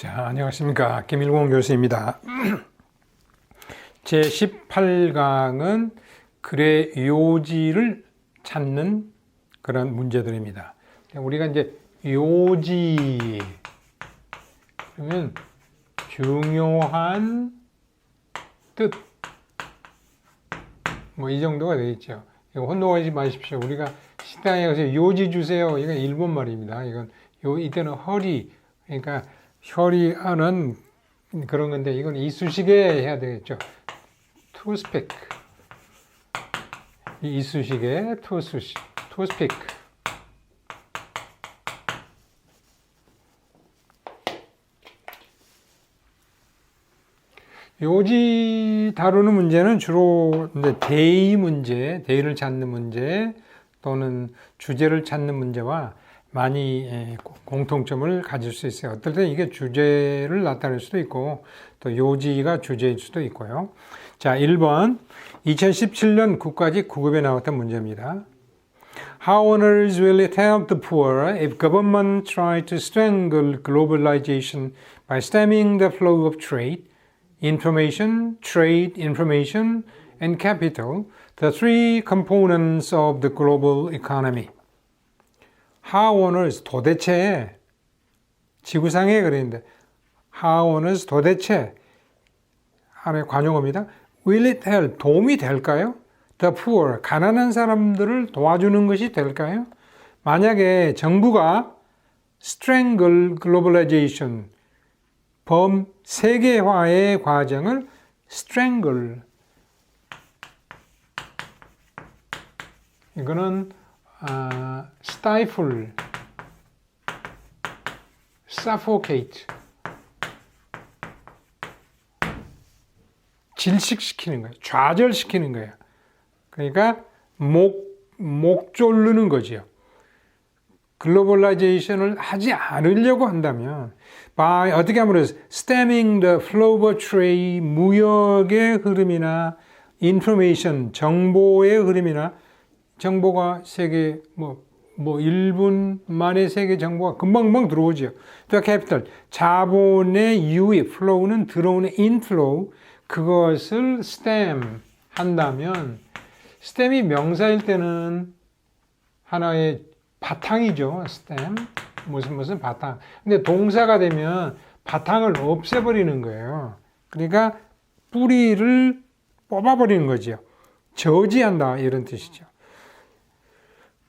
자, 안녕하십니까. 김일공 교수입니다. 제18강은 글의 요지를 찾는 그런 문제들입니다. 우리가 이제 요지, 그러면 중요한 뜻, 뭐 이 정도가 되겠죠. 혼동하지 마십시오. 우리가 식당에 가서 요지 주세요. 이건 일본 말입니다. 이때는 허리, 그러니까 혈이하는 그런 건데 이건 이쑤시개 해야 되겠죠. 투스픽. 이 이쑤시개, 투스픽. 요지 다루는 문제는 주로 대의 문제, 대의를 찾는 문제 또는 주제를 찾는 문제와 많이 공통점을 가질 수 있어요. 어떨 때 이게 주제를 나타낼 수도 있고 또 요지가 주제일 수도 있고요. 자, 1번 2017년 국가직 9급에 나왔던 문제입니다. How on earth will it help the poor if government try to strangle globalization by stemming the flow of trade, information, and capital, the three components of the global economy? How on earth, 도대체, 지구상에 그랬는데, how on earth, 도대체, 하나의 관용어입니다. Will it help, 도움이 될까요? The poor, 가난한 사람들을 도와주는 것이 될까요? 만약에 정부가 strangle globalization, 세계화의 과정을 strangle, 이거는 stifle, suffocate, 질식시키는 거예요. 좌절시키는 거예요. 그러니까 목 조르는 거죠. 글로벌라이제이션을 하지 않으려고 한다면 어떻게 하면 stemming the flow of trade, 무역의 흐름이나 information, 정보의 흐름이나 정보가 세계 1분 만에 세계 정보가 금방 들어오죠. 또 capital, 자본의 유입, flow는 들어오는 inflow, 그것을 stem 한다면 stem이 명사일 때는 하나의 바탕이죠. stem, 무슨 바탕. 근데 동사가 되면 바탕을 없애버리는 거예요. 그러니까 뿌리를 뽑아버리는 거죠. 저지한다 이런 뜻이죠.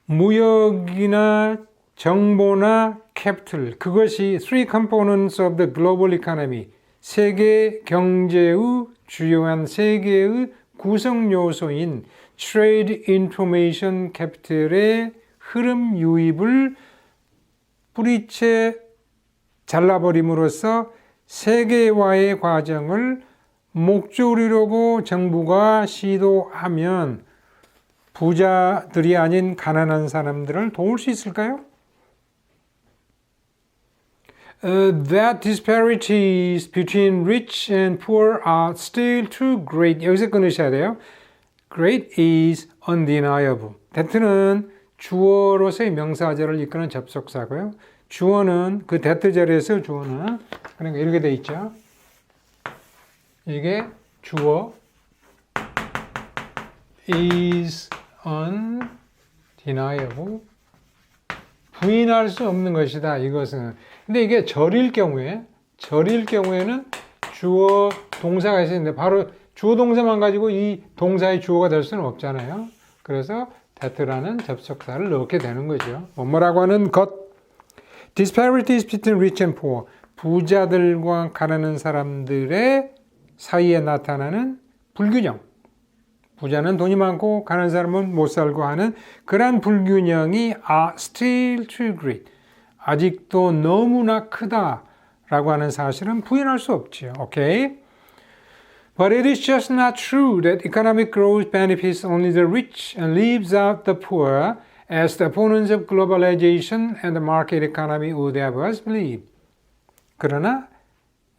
무역이나 정보나 capital, 그것이 three components of the global economy, 세계 경제의 주요한 세계의 구성 요소인 trade, information, capital의 흐름 유입을 뿌리채 잘라버림으로써 세계화의 과정을 목조르려고 정부가 시도하면 부자들이 아닌 가난한 사람들을 도울 수 있을까요? That disparities between rich and poor are still too great. 여기서 끊으셔야 돼요. Great is undeniable. that는 주어로서의 명사절을 이끄는 접속사고요. 주어는 그 that 자리에서 주어는 그러니까 이렇게 돼 있죠. 이게 주어 is undeniable. 부인할 수 없는 것이다. 이것은. 근데 이게 절일 경우에는 주어 동사가 있었는데 바로 주어 동사만 가지고 이 동사의 주어가 될 수는 없잖아요. 그래서 that라는 접속사를 넣게 되는 거죠. 뭐라고 하는 것. Disparities between rich and poor. 부자들과 가난한 사람들의 사이에 나타나는 불균형. 부자는 돈이 많고 가난한 사람은 못 살고 하는 그런 불균형이 are still too great. 아직도 너무나 크다라고 하는 사실은 부인할 수 없지요. 오케이? But it is just not true that economic growth benefits only the rich and leaves out the poor, as the opponents of globalization and the market economy would have us believe. 그러나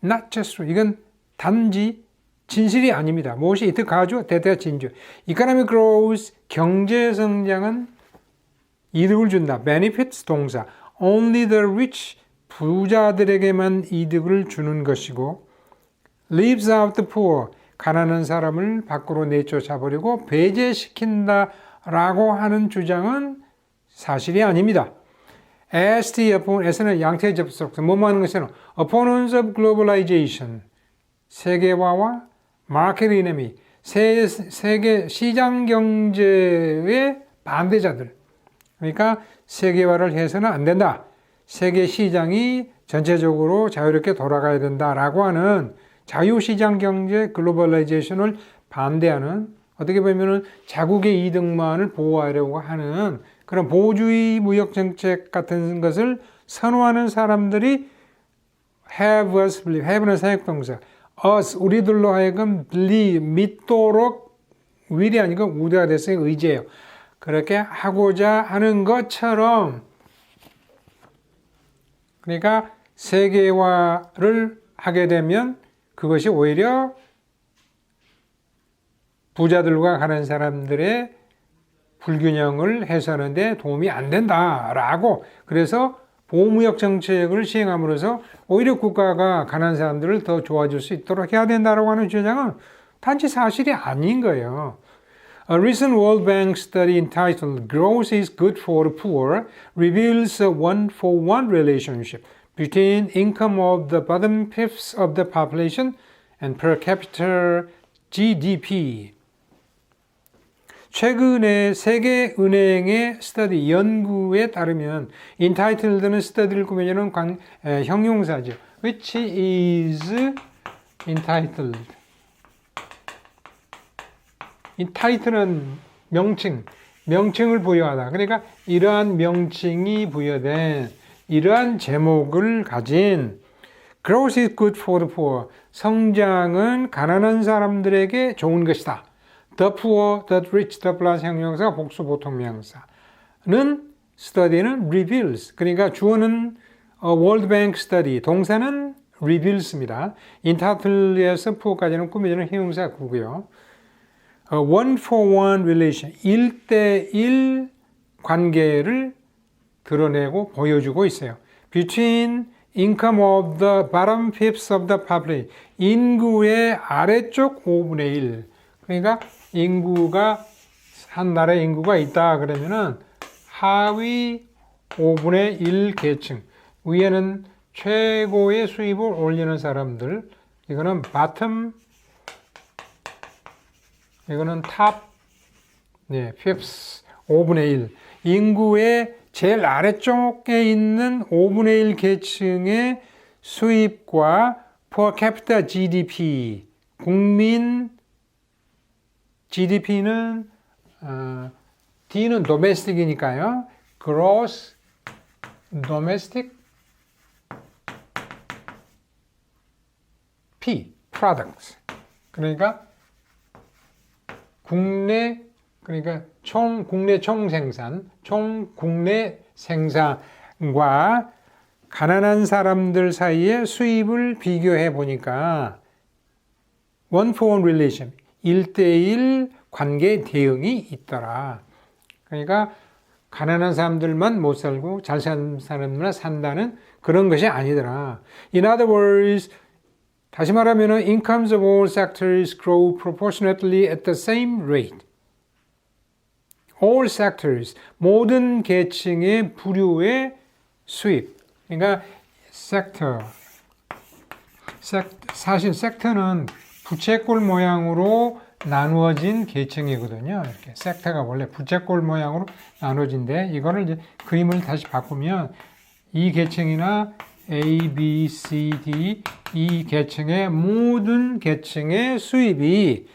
not just true. 이건 단지 진실이 아닙니다. 무엇이 이트 가죠? 대대 진주. Economic growth, 경제 성장은 이득을 준다. benefits 동사. Only the rich, 부자들에게만 이득을 주는 것이고 leaves out the poor, 가난한 사람을 밖으로 내쫓아버리고 배제시킨다라고 하는 주장은 사실이 아닙니다. As the S는 양태 접속사, 뭐뭐 하는 것은 opponents of globalization, 세계화와 market enemy, 세계 시장 경제의 반대자들. 그러니까 세계화를 해서는 안 된다. 세계 시장이 전체적으로 자유롭게 돌아가야 된다라고 하는 자유시장 경제 글로벌라이제이션을 반대하는, 어떻게 보면 자국의 이득만을 보호하려고 하는 그런 보호주의 무역 정책 같은 것을 선호하는 사람들이 have us believe, have는 사역동사, us, 우리들로 하여금 believe, 믿도록 will이 아니고 would가 됐어요. 의지예요. 그렇게 하고자 하는 것처럼, 그러니까 세계화를 하게 되면 그것이 오히려 부자들과 가난한 사람들의 불균형을 해소하는데 도움이 안 된다라고, 그래서 보호무역 정책을 시행함으로써 오히려 국가가 가난한 사람들을 더 도와줄 수 있도록 해야 된다라고 하는 주장은 단지 사실이 아닌 거예요. A recent World Bank study entitled Growth is Good for the Poor reveals a one-for-one relationship between income of the bottom fifth of the population and per capita GDP. 최근에 세계은행의 스터디, 연구에 따르면 entitled는 스터디를 꾸며주는 형용사죠. Which is entitled. entitle는 명칭을 부여하다. 그러니까 이러한 명칭이 부여된 이러한 제목을 가진 Growth is good for the poor. 성장은 가난한 사람들에게 좋은 것이다. The poor, the rich, the plus 형용사, 복수 보통명사는 study는 reveals. 그러니까 주어는 World Bank study, 동사는 reveals입니다. entitled에서 poor까지는 꾸며주는 형용사 구고요. one for one relation, 1대1 관계를 드러내고 보여주고 있어요. Between income of the bottom fifth of the population, 인구의 아래쪽 5분의 1. 그러니까 인구가, 한 나라의 인구가 있다 그러면은 하위 5분의 1 계층, 위에는 최고의 수입을 올리는 사람들, 이거는 bottom, 이거는 top, fifth, 5분의 1. 인구의 제일 아래쪽에 있는 5분의 1 계층의 수입과 per capita GDP, 국민 GDP는 D는 domestic이니까요. gross domestic P, products. 그러니까 그러니까 국내 총생산, 국내 생산과 가난한 사람들 사이의 수입을 비교해 보니까 one for one relation, 1대1 관계 대응이 있더라. 그러니까 가난한 사람들만 못 살고 잘 사는 사람들만 산다는 그런 것이 아니더라. In other words, 다시 말하면 incomes of all sectors grow proportionately at the same rate. All sectors, 모든 계층의 부류의 수입. 그러니까 sector, 사실 섹터는 부채꼴 모양으로 나누어진 계층이거든요. 이렇게 섹터가 원래 부채꼴 모양으로 나눠진데, 이거를 이제 그림을 다시 바꾸면 이 계층이나 A, B, C, D 이 계층의 모든 계층의 수입이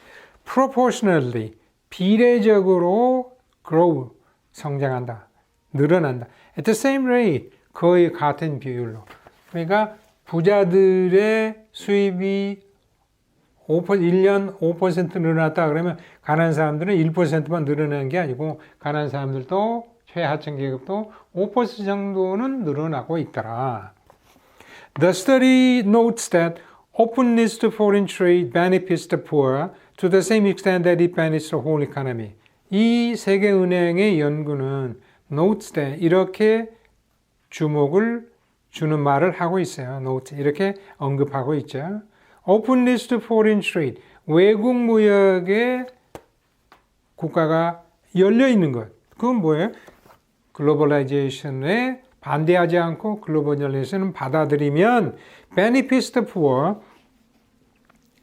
proportionally 비례적으로 grow 성장한다, 늘어난다. At the same rate, 거의 같은 비율로. 그러니까 부자들의 수입이 1년 5% 늘어났다 그러면 가난한 사람들은 1%만 늘어나는 게 아니고 가난한 사람들도 최하층 계급도 5% 정도는 늘어나고 있더라. The study notes that openness to foreign trade benefits the poor to the same extent that it benefits the whole economy. 이 세계은행의 연구는 notes that 이렇게 주목을 주는 말을 하고 있어요. 노트 이렇게 언급하고 있죠. Openness to foreign trade. 외국 무역에 국가가 열려 있는 것. 그건 뭐예요? 글로벌라이제이션에 반대하지 않고 글로벌라이제이션을 받아들이면 benefits the poor.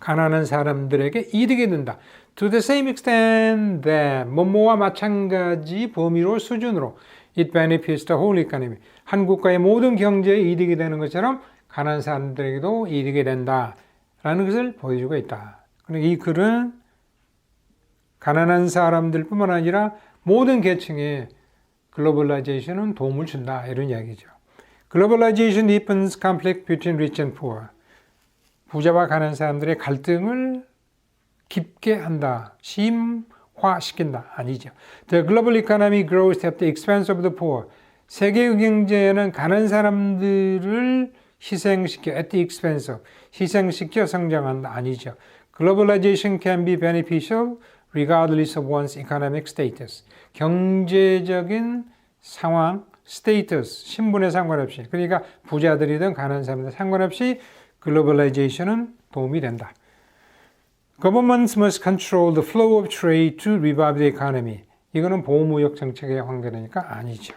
가난한 사람들에게 이득이 된다. To the same extent that 뭐뭐와 마찬가지 범위로 수준으로 it benefits the whole economy. 한 국가의 모든 경제에 이득이 되는 것처럼 가난한 사람들에게도 이득이 된다라는 것을 보여주고 있다. 이 글은 가난한 사람들뿐만 아니라 모든 계층에 글로벌라이제이션은 도움을 준다 이런 이야기죠. Globalization deepens conflict between rich and poor. 부자와 가난한 사람들의 갈등을 깊게 한다. 심화시킨다. 아니죠. The global economy grows at the expense of the poor. 세계 경제는 가난한 사람들을 희생시켜 at the expense of 희생시켜 성장한다. 아니죠. Globalization can be beneficial regardless of one's economic status. 경제적인 상황, status, 신분에 상관없이 그러니까 부자들이든 가난한 사람들 상관없이 글로벌라이제이션은 도움이 된다. Governments must control the flow of trade to revive the economy. 이거는 보호무역 정책의 환경이니까 아니죠.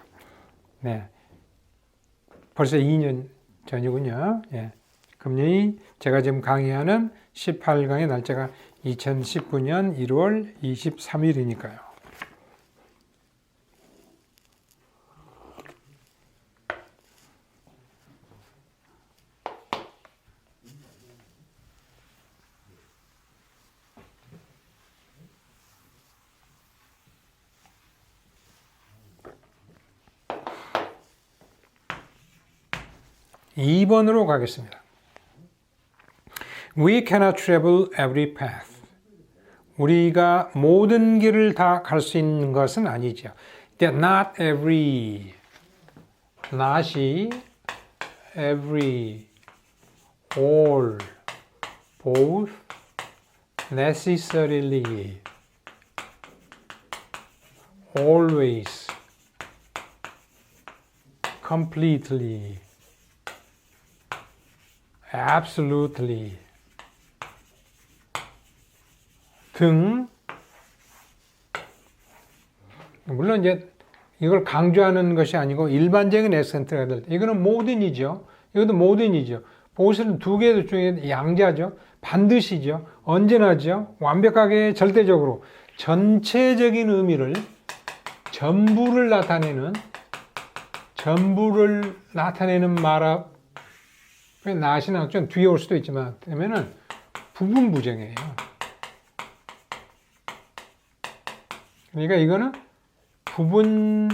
네, 벌써 2년 전이군요. 예. 금년이 제가 지금 강의하는 18강의 날짜가 2019년 1월 23일이니까요. (2번으로) 가겠습니다. We cannot travel every path. 우리가 모든 길을 다 갈 수 있는 것은 아니죠. That not every, not이 every, all, both, necessarily, always, completely, absolutely 등 물론 이제 이걸 강조하는 것이 아니고 일반적인 액센트가 될 때 이거는 모든이죠. 이것도 모든이죠. 보시는 두 개 중에 양자죠. 반드시죠. 언제나죠. 완벽하게 절대적으로 전체적인 의미를 전부를 나타내는 말 앞에 not이 나왔죠. 뒤에 올 수도 있지만 그러면은 부분 부정이에요. 그러니까 이거는 부분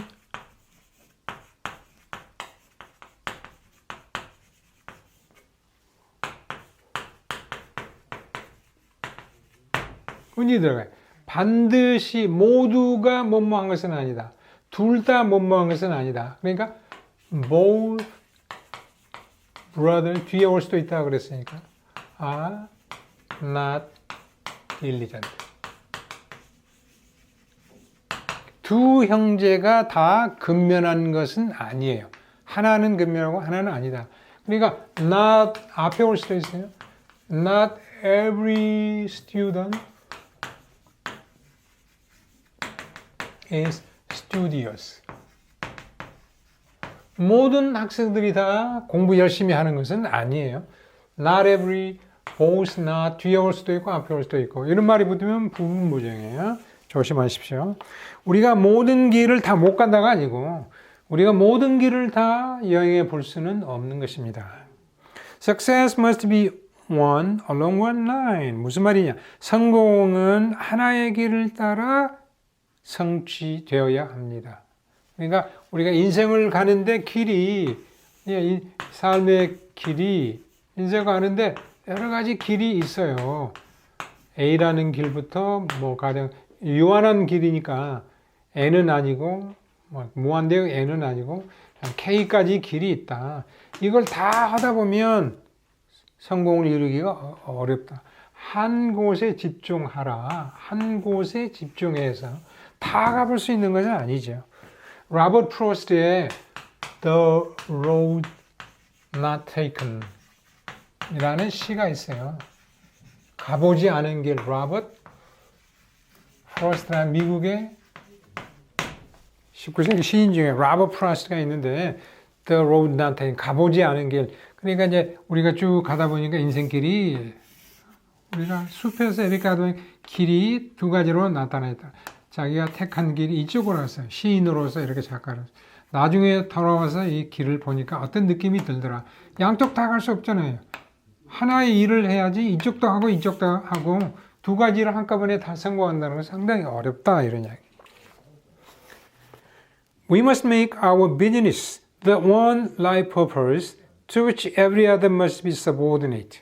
운이 들어가요. 반드시 모두가 뭐뭐한 것은 아니다. 둘 다 뭐뭐한 것은 아니다. 그러니까 both brother 뒤에 올 수도 있다고 그랬으니까 are not diligent. 두 형제가 다 근면한 것은 아니에요. 하나는 근면하고 하나는 아니다. 그러니까 not 앞에 올 수도 있어요. Not every student is studious. 모든 학생들이 다 공부 열심히 하는 것은 아니에요. Not every, both, not 뒤에 올 수도 있고 앞에 올 수도 있고 이런 말이 붙으면 부분 부정이에요. 조심하십시오. 우리가 모든 길을 다 못 간다가 아니고 우리가 모든 길을 다 여행해 볼 수는 없는 것입니다. Success must be one along one line. 무슨 말이냐? 성공은 하나의 길을 따라 성취되어야 합니다. 그러니까 우리가 인생을 가는데 길이 삶의 길이 인생을 가는데 여러 가지 길이 있어요. A라는 길부터 뭐 가령 유한한 길이니까 N은 아니고 무한대의 N은 아니고 K까지 길이 있다. 이걸 다 하다 보면 성공을 이루기가 어렵다. 한 곳에 집중하라. 한 곳에 집중해서 다 가볼 수 있는 것은 아니죠. 로버트 프로스트의 The Road not taken 이라는 시가 있어요. 가보지 않은 길, 로버트 프로스트라는 미국의 19세기 시인 중에 로버트 프로스트가 있는데 The Road Not Taken, 가보지 않은 길. 그러니까 이제 우리가 쭉 가다 보니까 인생길이 우리가 숲에서 이렇게 가다 보니 길이 두 가지로 나타나 있다. 자기가 택한 길이 이쪽으로 갔어요. 시인으로서 이렇게 작가를. 나중에 돌아와서 이 길을 보니까 어떤 느낌이 들더라. 양쪽 다 갈 수 없잖아요. 하나의 일을 해야지 이쪽도 하고 이쪽도 하고 두 가지를 한꺼번에 다 성공한다는 건 상당히 어렵다 이런 이야기. We must make our business the one life purpose to which every other must be subordinate.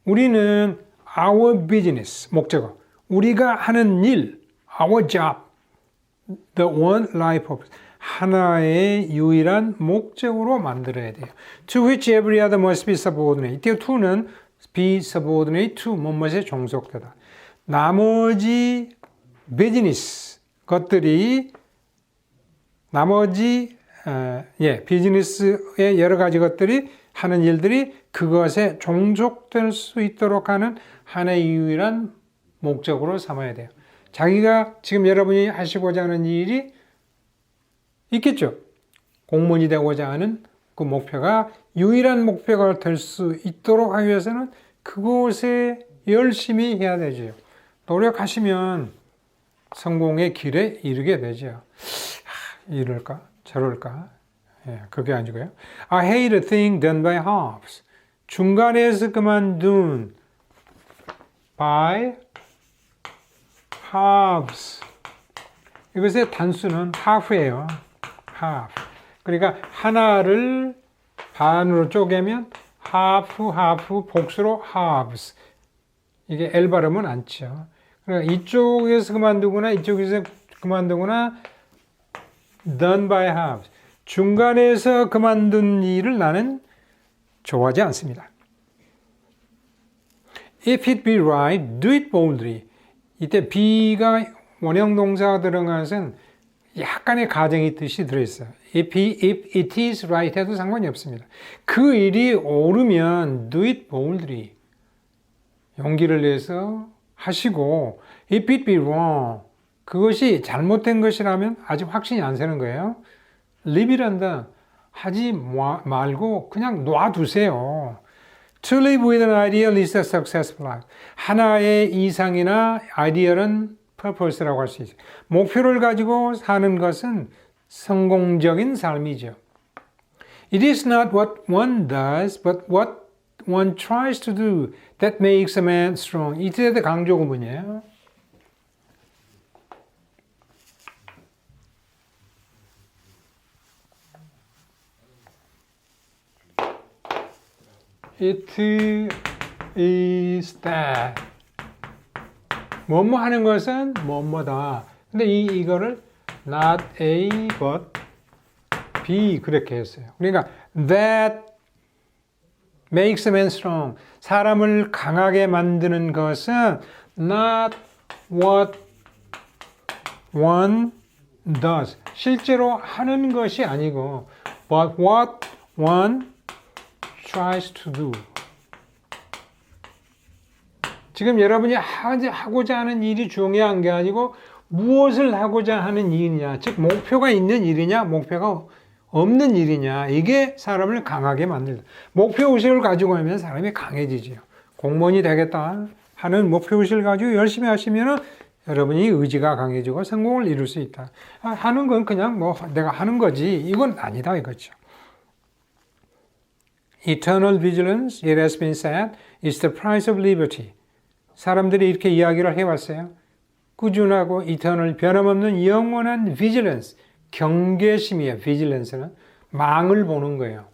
우리는 our business, 목적어, 우리가 하는 일, our job, the one life purpose, 하나의 유일한 목적으로 만들어야 돼요. To which every other must be subordinate. 이 to는 be subordinate to 무엇에 종속되다. 나머지 비즈니스 것들이 나머지 비즈니스의 여러 가지 것들이 하는 일들이 그것에 종속될 수 있도록 하는 하나의 유일한 목적으로 삼아야 돼요. 자기가 지금 여러분이 하시고자 하는 일이 있겠죠. 공무원이 되고자 하는 그 목표가 유일한 목표가 될 수 있도록 하기 위해서는 그곳에 열심히 해야 되죠. 노력하시면 성공의 길에 이르게 되죠. 이럴까? 저럴까? 그게 아니고요. I hate a thing done by halves. 중간에서 그만둔 by halves. 이것의 단수는 half예요. half. 그러니까 하나를 반으로 쪼개면 half, 복수로 halves. 이게 L 발음은 않죠. 그러니까 이쪽에서 그만두거나 이쪽에서 그만두거나 done by halves. 중간에서 그만둔 일을 나는 좋아하지 않습니다. If it be right, do it boldly. 이때 be가 원형 동사가 들어간 것은 약간의 가정의 뜻이 들어있어요. If it is right 해도 상관이 없습니다. 그 일이 옳으면 do it boldly. 용기를 내서 하시고 if it be wrong. 그것이 잘못된 것이라면 아직 확신이 안 서는 거예요. Leave it 한다. 하지 말고 그냥 놔두세요. To live with an ideal is a successful life. 하나의 이상이나 아이디어는 purpose라고 할 수 있어요. 목표를 가지고 사는 것은 성공적인 삶이죠. It is not what one does, but what one tries to do that makes a man strong. 이때도 강조 구문이에요. It is that. 뭐뭐 하는 것은 뭐뭐다. 근데 이거를 not A but B 그렇게 했어요. 그러니까 that makes a man strong. 사람을 강하게 만드는 것은 not what one does. 실제로 하는 것이 아니고 but what one tries to do. 지금 여러분이 하고자 하는 일이 중요한 게 아니고 무엇을 하고자 하는 일이냐, 즉 목표가 있는 일이냐, 목표가 없는 일이냐, 이게 사람을 강하게 만들다. 목표의식을 가지고 하면 사람이 강해지죠. 공무원이 되겠다 하는 목표의식을 가지고 열심히 하시면 여러분이 의지가 강해지고 성공을 이룰 수 있다. 하는 건 그냥 뭐 내가 하는 거지 이건 아니다 이거죠. Eternal vigilance, it has been said, is the price of liberty. 사람들이 이렇게 이야기를 해왔어요. 꾸준하고 eternal, 변함없는 영원한 vigilance, 경계심이에요. vigilance는 망을 보는 거예요.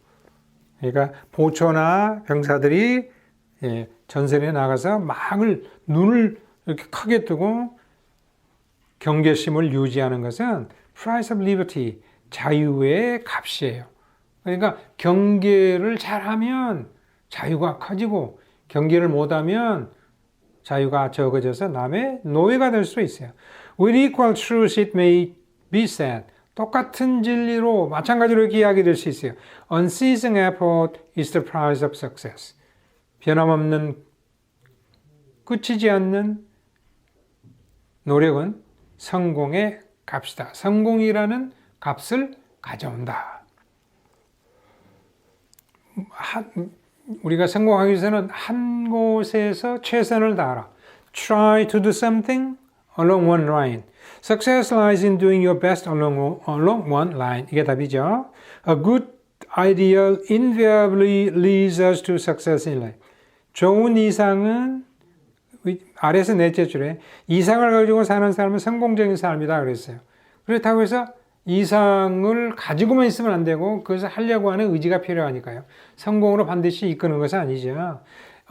그러니까 보초나 병사들이 전선에 나가서 눈을 이렇게 크게 뜨고 경계심을 유지하는 것은 price of liberty, 자유의 값이에요. 그러니까 경계를 잘하면 자유가 커지고 경계를 못하면 자유가 적어져서 남의 노예가 될 수 있어요. With equal truth it may be said, 똑같은 진리로 마찬가지로 이렇게 이야기될 수 있어요. Unceasing effort is the price of success. 변함없는 끝이지 않는 노력은 성공의 값이다. 성공이라는 값을 가져온다. 우리가 성공하기 위해서는 한 곳에서 최선을 다하라. Try to do something along one line. Success lies in doing your best along one line. 이게 답이죠. A good ideal invariably leads us to success in life. 좋은 이상은 아래에서 넷째 줄에 이상을 가지고 사는 사람은 성공적인 삶이다 그랬어요. 그렇다고 해서 이상을 가지고만 있으면 안 되고 그것을 하려고 하는 의지가 필요하니까요. 성공으로 반드시 이끄는 것은 아니죠.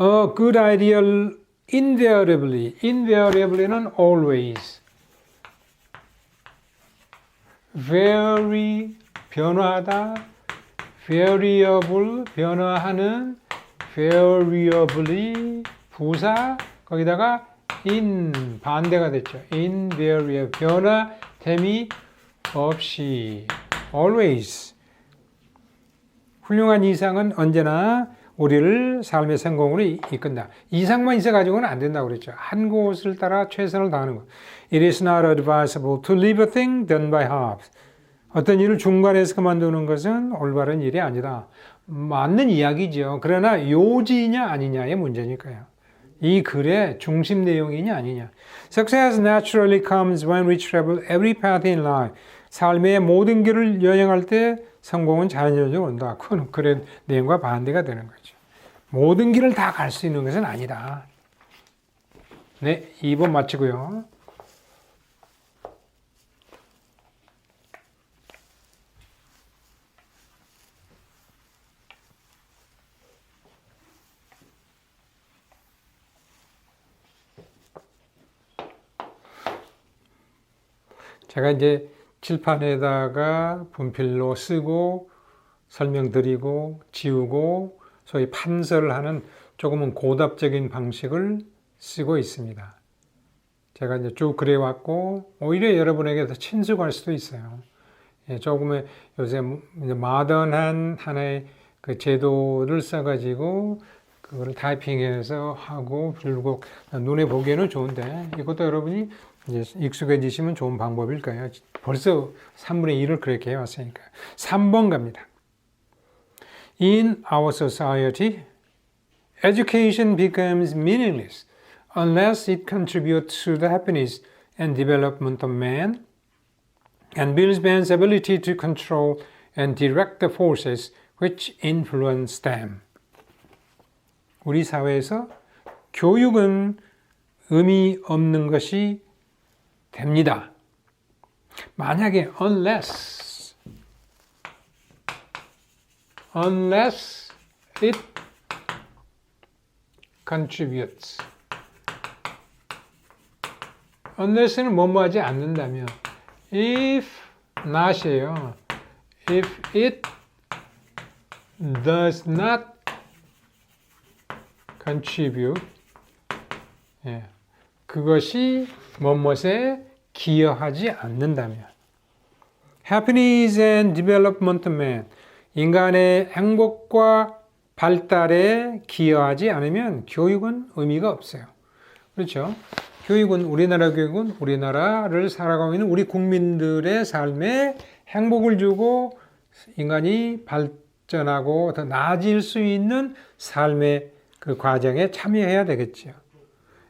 A good ideal invariably는 always. very 변화하다. variable 변화하는. variably 부사 거기다가 in 반대가 됐죠. invariable 변화됨이 없이 always. 훌륭한 이상은 언제나 우리를 삶의 성공으로 이끈다. 이상만 있어가지고는 안 된다고 그랬죠. 한 곳을 따라 최선을 다하는 것. It is not advisable to leave a thing done by half. 어떤 일을 중간에서 그만두는 것은 올바른 일이 아니다. 맞는 이야기죠. 그러나 요지냐 아니냐의 문제니까요. 이 글의 중심 내용이냐 아니냐. Success naturally comes when we travel every path in life. 삶의 모든 길을 여행할 때 성공은 자연적으로 온다. 그건 글의 내용과 반대가 되는 거죠. 모든 길을 다 갈 수 있는 것은 아니다. 네, 2번 마치고요. 제가 이제 칠판에다가 분필로 쓰고 설명드리고 지우고 소위 판서를 하는 조금은 고답적인 방식을 쓰고 있습니다. 제가 이제 쭉 그래왔고 오히려 여러분에게 더 친숙할 수도 있어요. 조금의 요새 마던한 하나의 그 제도를 써가지고 그거를 타이핑해서 하고 그리고 눈에 보기에는 좋은데 이것도 여러분이 이제 익숙해지시면 좋은 방법일 거예요. 벌써 3분의 1을 그렇게 해왔으니까. 3번 갑니다. In our society, education becomes meaningless unless it contributes to the happiness and development of man and builds man's ability to control and direct the forces which influence them. 우리 사회에서 교육은 의미 없는 것이 됩니다. 만약에 unless it contributes. unless는 뭐뭐하지 않는다면 if not이에요. if it does not contribute. 그것이 뭐뭐에 기여하지 않는다면 happiness and development of man 인간의 행복과 발달에 기여하지 않으면 교육은 의미가 없어요. 그렇죠? 교육은 우리나라 교육은 우리나라를 살아가고 있는 우리 국민들의 삶에 행복을 주고 인간이 발전하고 더 나아질 수 있는 삶의 그 과정에 참여해야 되겠죠.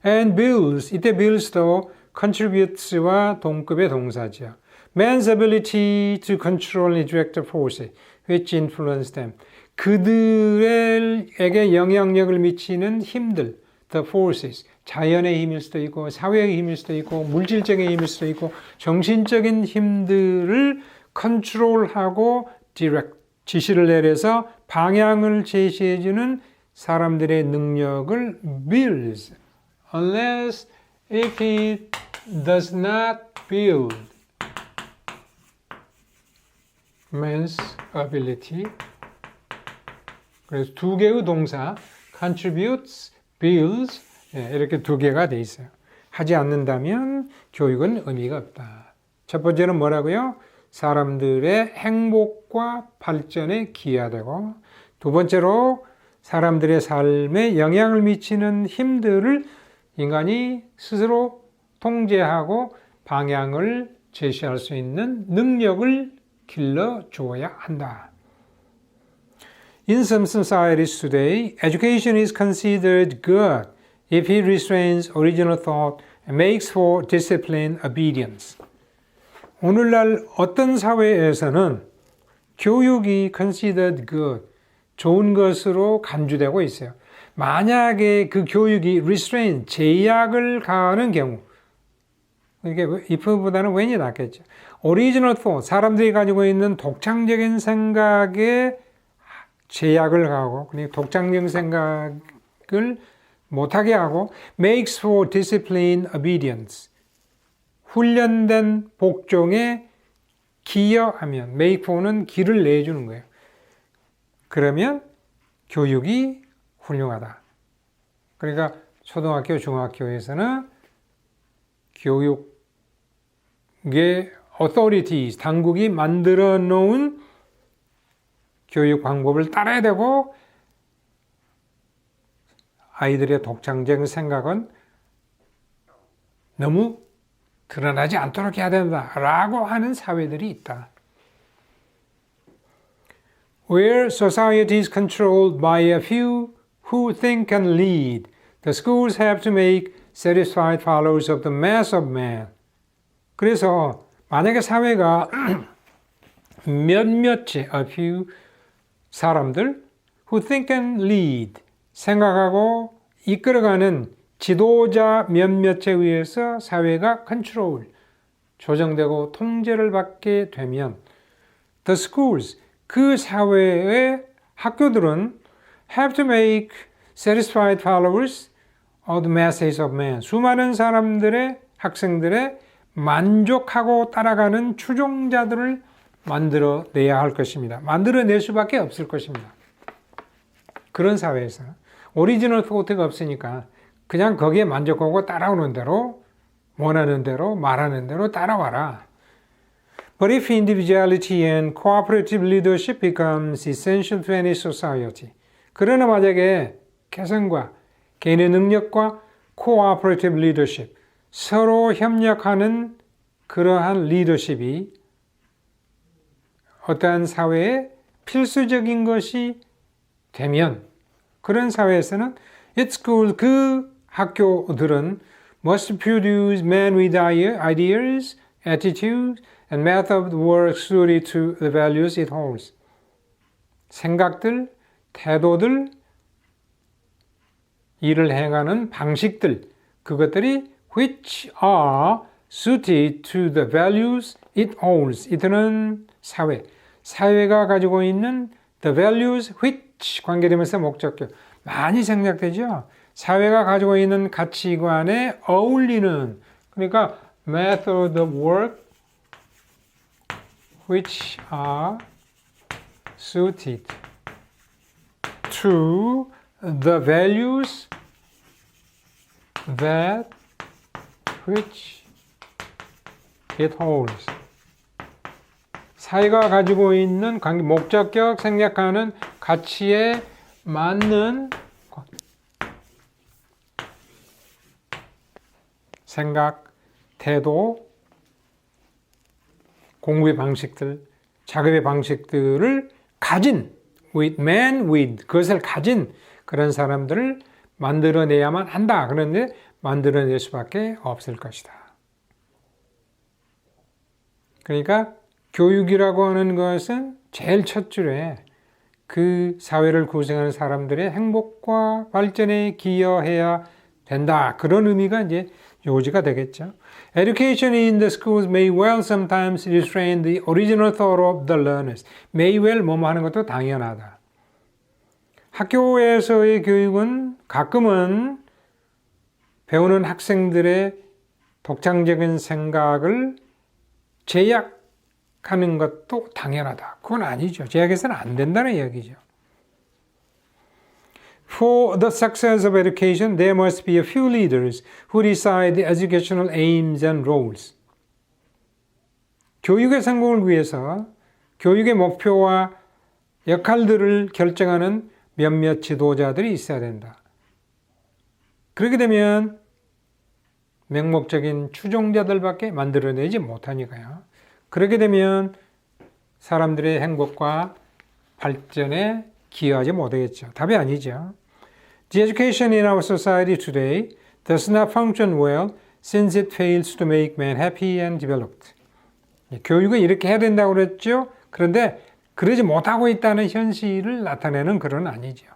And builds 이때 builds도 contributes와 동급의 동사죠. Man's ability to control and direct the forces which influence them. 그들에게 영향력을 미치는 힘들, the forces. 자연의 힘일 수도 있고, 사회의 힘일 수도 있고, 물질적인 힘일 수도 있고, 정신적인 힘들을 컨트롤하고 direct, 지시를 내려서 방향을 제시해주는 사람들의 능력을 builds. Unless if it does not build man's ability. 그래서 두 개의 동사 contributes, builds 이렇게 두 개가 돼 있어요. 하지 않는다면 교육은 의미가 없다. 첫 번째는 뭐라고요? 사람들의 행복과 발전에 기여되고, 두 번째로 사람들의 삶에 영향을 미치는 힘들을 인간이 스스로 통제하고 방향을 제시할 수 있는 능력을 길러 주어야 한다. In some societies today, education is considered good if it restrains original thought and makes for disciplined obedience. 오늘날 어떤 사회에서는 교육이 considered good, 좋은 것으로 간주되고 있어요. 만약에 그 교육이 restrain, 제약을 가하는 경우, 이게 if보다는 when이 낫겠죠. Original thought, 사람들이 가지고 있는 독창적인 생각에 제약을 가하고, 독창적인 생각을 못하게 하고, makes for disciplined obedience, 훈련된 복종에 기여하면, make for는 길을 내주는 거예요. 그러면 교육이 훌륭하다. 그러니까 초등학교, 중학교에서는 교육의 authorities, 당국이 만들어 놓은 교육 방법을 따라야 되고, 아이들의 독창적인 생각은 너무 드러나지 않도록 해야 된다라고 하는 사회들이 있다. Where society is controlled by a few who think and lead, the schools have to make satisfied followers of the mass of men. 그래서 만약에 사회가 몇몇의 a few 사람들 who think and lead, 생각하고 이끌어가는 지도자 몇몇에 의해서 사회가 컨트롤, 조정되고 통제를 받게 되면 the schools, 그 사회의 학교들은 have to make satisfied followers of the masses of men. 수많은 사람들의, 학생들의 만족하고 따라가는 추종자들을 만들어내야 할 것입니다. 만들어낼 수밖에 없을 것입니다. 그런 사회에서는 오리지널 토트가 없으니까 그냥 거기에 만족하고 따라오는 대로, 원하는 대로, 말하는 대로 따라와라. But if individuality and cooperative leadership becomes essential to any society, 그러나 만약에 개성과 개인의 능력과 cooperative leadership, 서로 협력하는 그러한 리더십이 어떠한 사회에 필수적인 것이 되면 그런 사회에서는 its school, 그 학교들은 must produce men with ideas, attitudes, and method of work suited to the values it holds. 생각들, 태도들, 일을 행하는 방식들, 그것들이 which are suited to the values it holds. 이들은 사회가 가지고 있는 the values which 관계되면서 목적격 많이 생략되죠. 사회가 가지고 있는 가치관에 어울리는, 그러니까 method of work which are suited to the values that which it holds. 사회가 가지고 있는 관계, 목적격 생략하는 가치에 맞는 생각, 태도, 공부의 방식들, 작업의 방식들을 가진 그것을 가진 그런 사람들을 만들어내야만 한다. 그런데 만들어낼 수밖에 없을 것이다. 그러니까 교육이라고 하는 것은 제일 첫 줄에 그 사회를 구성하는 사람들의 행복과 발전에 기여해야 된다. 그런 의미가 이제 요지가 되겠죠. Education in the schools may well sometimes restrain the original thought of the learners. may well 뭐뭐 하는 것도 당연하다. 학교에서의 교육은 가끔은 배우는 학생들의 독창적인 생각을 제약하는 것도 당연하다. 그건 아니죠. 제약해서는 안 된다는 이야기죠. For the success of education, there must be a few leaders who decide the educational aims and roles. 교육의 성공을 위해서 교육의 목표와 역할들을 결정하는 몇몇 지도자들이 있어야 된다. 그렇게 되면 맹목적인 추종자들밖에 만들어내지 못하니까요. 그렇게 되면 사람들의 행복과 발전에 기여하지 못하겠죠. 답이 아니죠. The education in our society today does not function well since it fails to make men happy and developed. 교육은 이렇게 해야 된다고 그랬죠. 그런데 그러지 못하고 있다는 현실을 나타내는 글은 아니죠.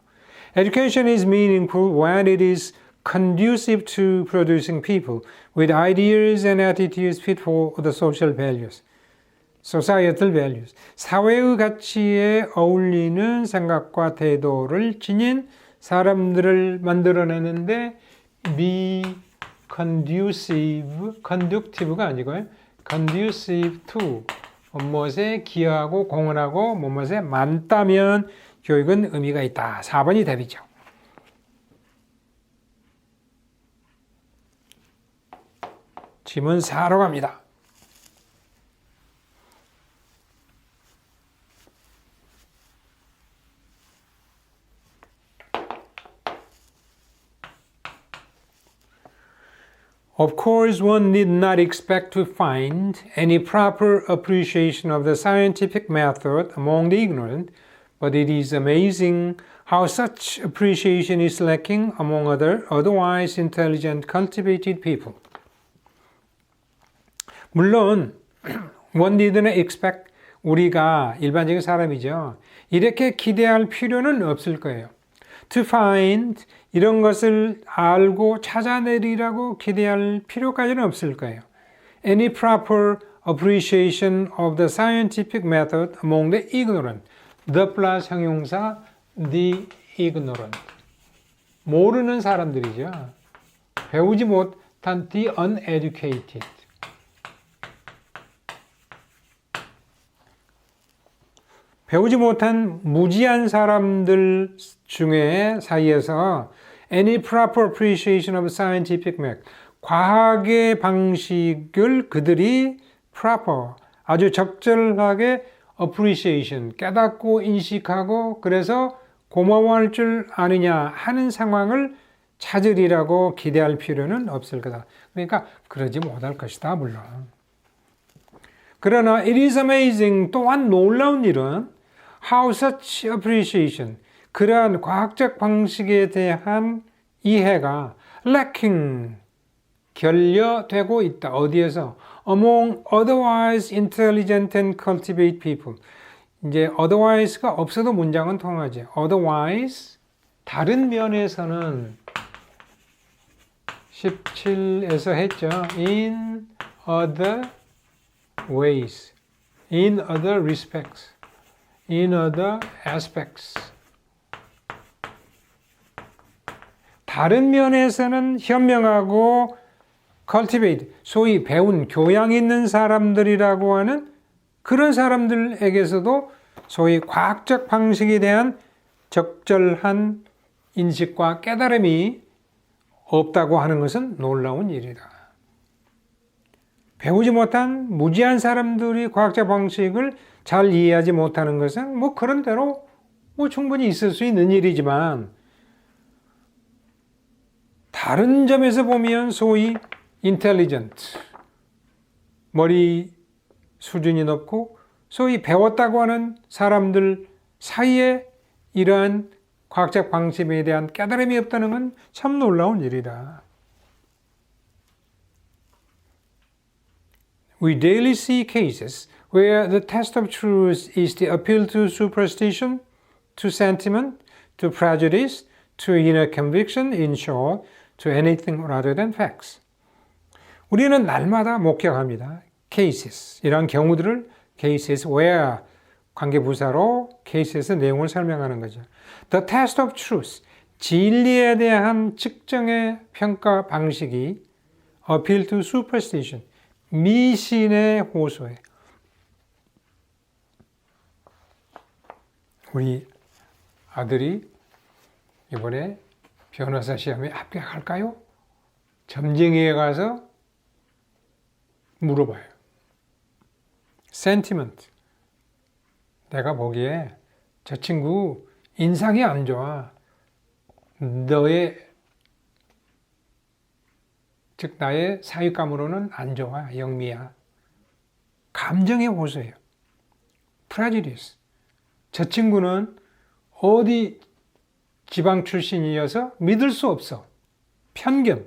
Education is meaningful when it is conducive to producing people with ideas and attitudes fit for the social values. societal values. 사회의 가치에 어울리는 생각과 태도를 지닌 사람들을 만들어내는데 conducive가 아니고요. conducive to 무엇에 기여하고 공헌하고 무엇에 많다면 교육은 의미가 있다. 4번이 답이죠. 질문 4로 갑니다. Of course, one need not expect to find any proper appreciation of the scientific method among the ignorant, but it is amazing how such appreciation is lacking among otherwise intelligent, cultivated people. 물론, one need not expect, 우리가 일반적인 사람이죠. 이렇게 기대할 필요는 없을 거예요. To find, 이런 것을 알고 찾아내리라고 기대할 필요까지는 없을 거예요. Any proper appreciation of the scientific method among the ignorant. The plus 형용사 the ignorant. 모르는 사람들이죠. 배우지 못한 the uneducated. 배우지 못한 무지한 사람들 중에 사이에서 any proper appreciation of scientific method, 과학의 방식을 그들이 proper, 아주 적절하게 appreciation, 깨닫고 인식하고 그래서 고마워할 줄 아느냐 하는 상황을 찾으리라고 기대할 필요는 없을 거다. 그러니까 그러지 못할 것이다, 물론. 그러나 it is amazing, 또한 놀라운 일은 how such appreciation, 그러한 과학적 방식에 대한 이해가 lacking, 결여되고 있다. 어디에서? Among otherwise intelligent and cultivated people. 이제 otherwise가 없어도 문장은 통하죠. otherwise, 다른 면에서는 17에서 했죠. in other ways, in other respects, in other aspects. 다른 면에서는 현명하고 cultivate, 소위 배운 교양 있는 사람들이라고 하는 그런 사람들에게서도 소위 과학적 방식에 대한 적절한 인식과 깨달음이 없다고 하는 것은 놀라운 일이다. 배우지 못한 무지한 사람들이 과학적 방식을 잘 이해하지 못하는 것은 뭐 그런 대로 뭐 충분히 있을 수 있는 일이지만 다른 점에서 보면 소위 intelligent, 머리 수준이 높고 소위 배웠다고 하는 사람들 사이에 이러한 과학적 방식에 대한 깨달음이 없다는 건 참 놀라운 일이다. We daily see cases where the test of truth is the appeal to superstition, to sentiment, to prejudice, to inner conviction, in short, to anything rather than facts. 우리는 날마다 목격합니다. cases, 이런 경우들을 cases where 관계부사로 cases의 내용을 설명하는 거죠. The test of truth, 진리에 대한 측정의 평가 방식이 appeal to superstition, 미신의 호소에. 우리 아들이 이번에 변호사 시험에 합격할까요? 점쟁이에 가서 물어봐요. sentiment. 내가 보기에 저 친구 인상이 안 좋아. 나의 사윗감으로는 안 좋아. 영미야. 감정의 호소예요. prejudice. 저 친구는 어디 지방 출신이어서 믿을 수 없어. 편견,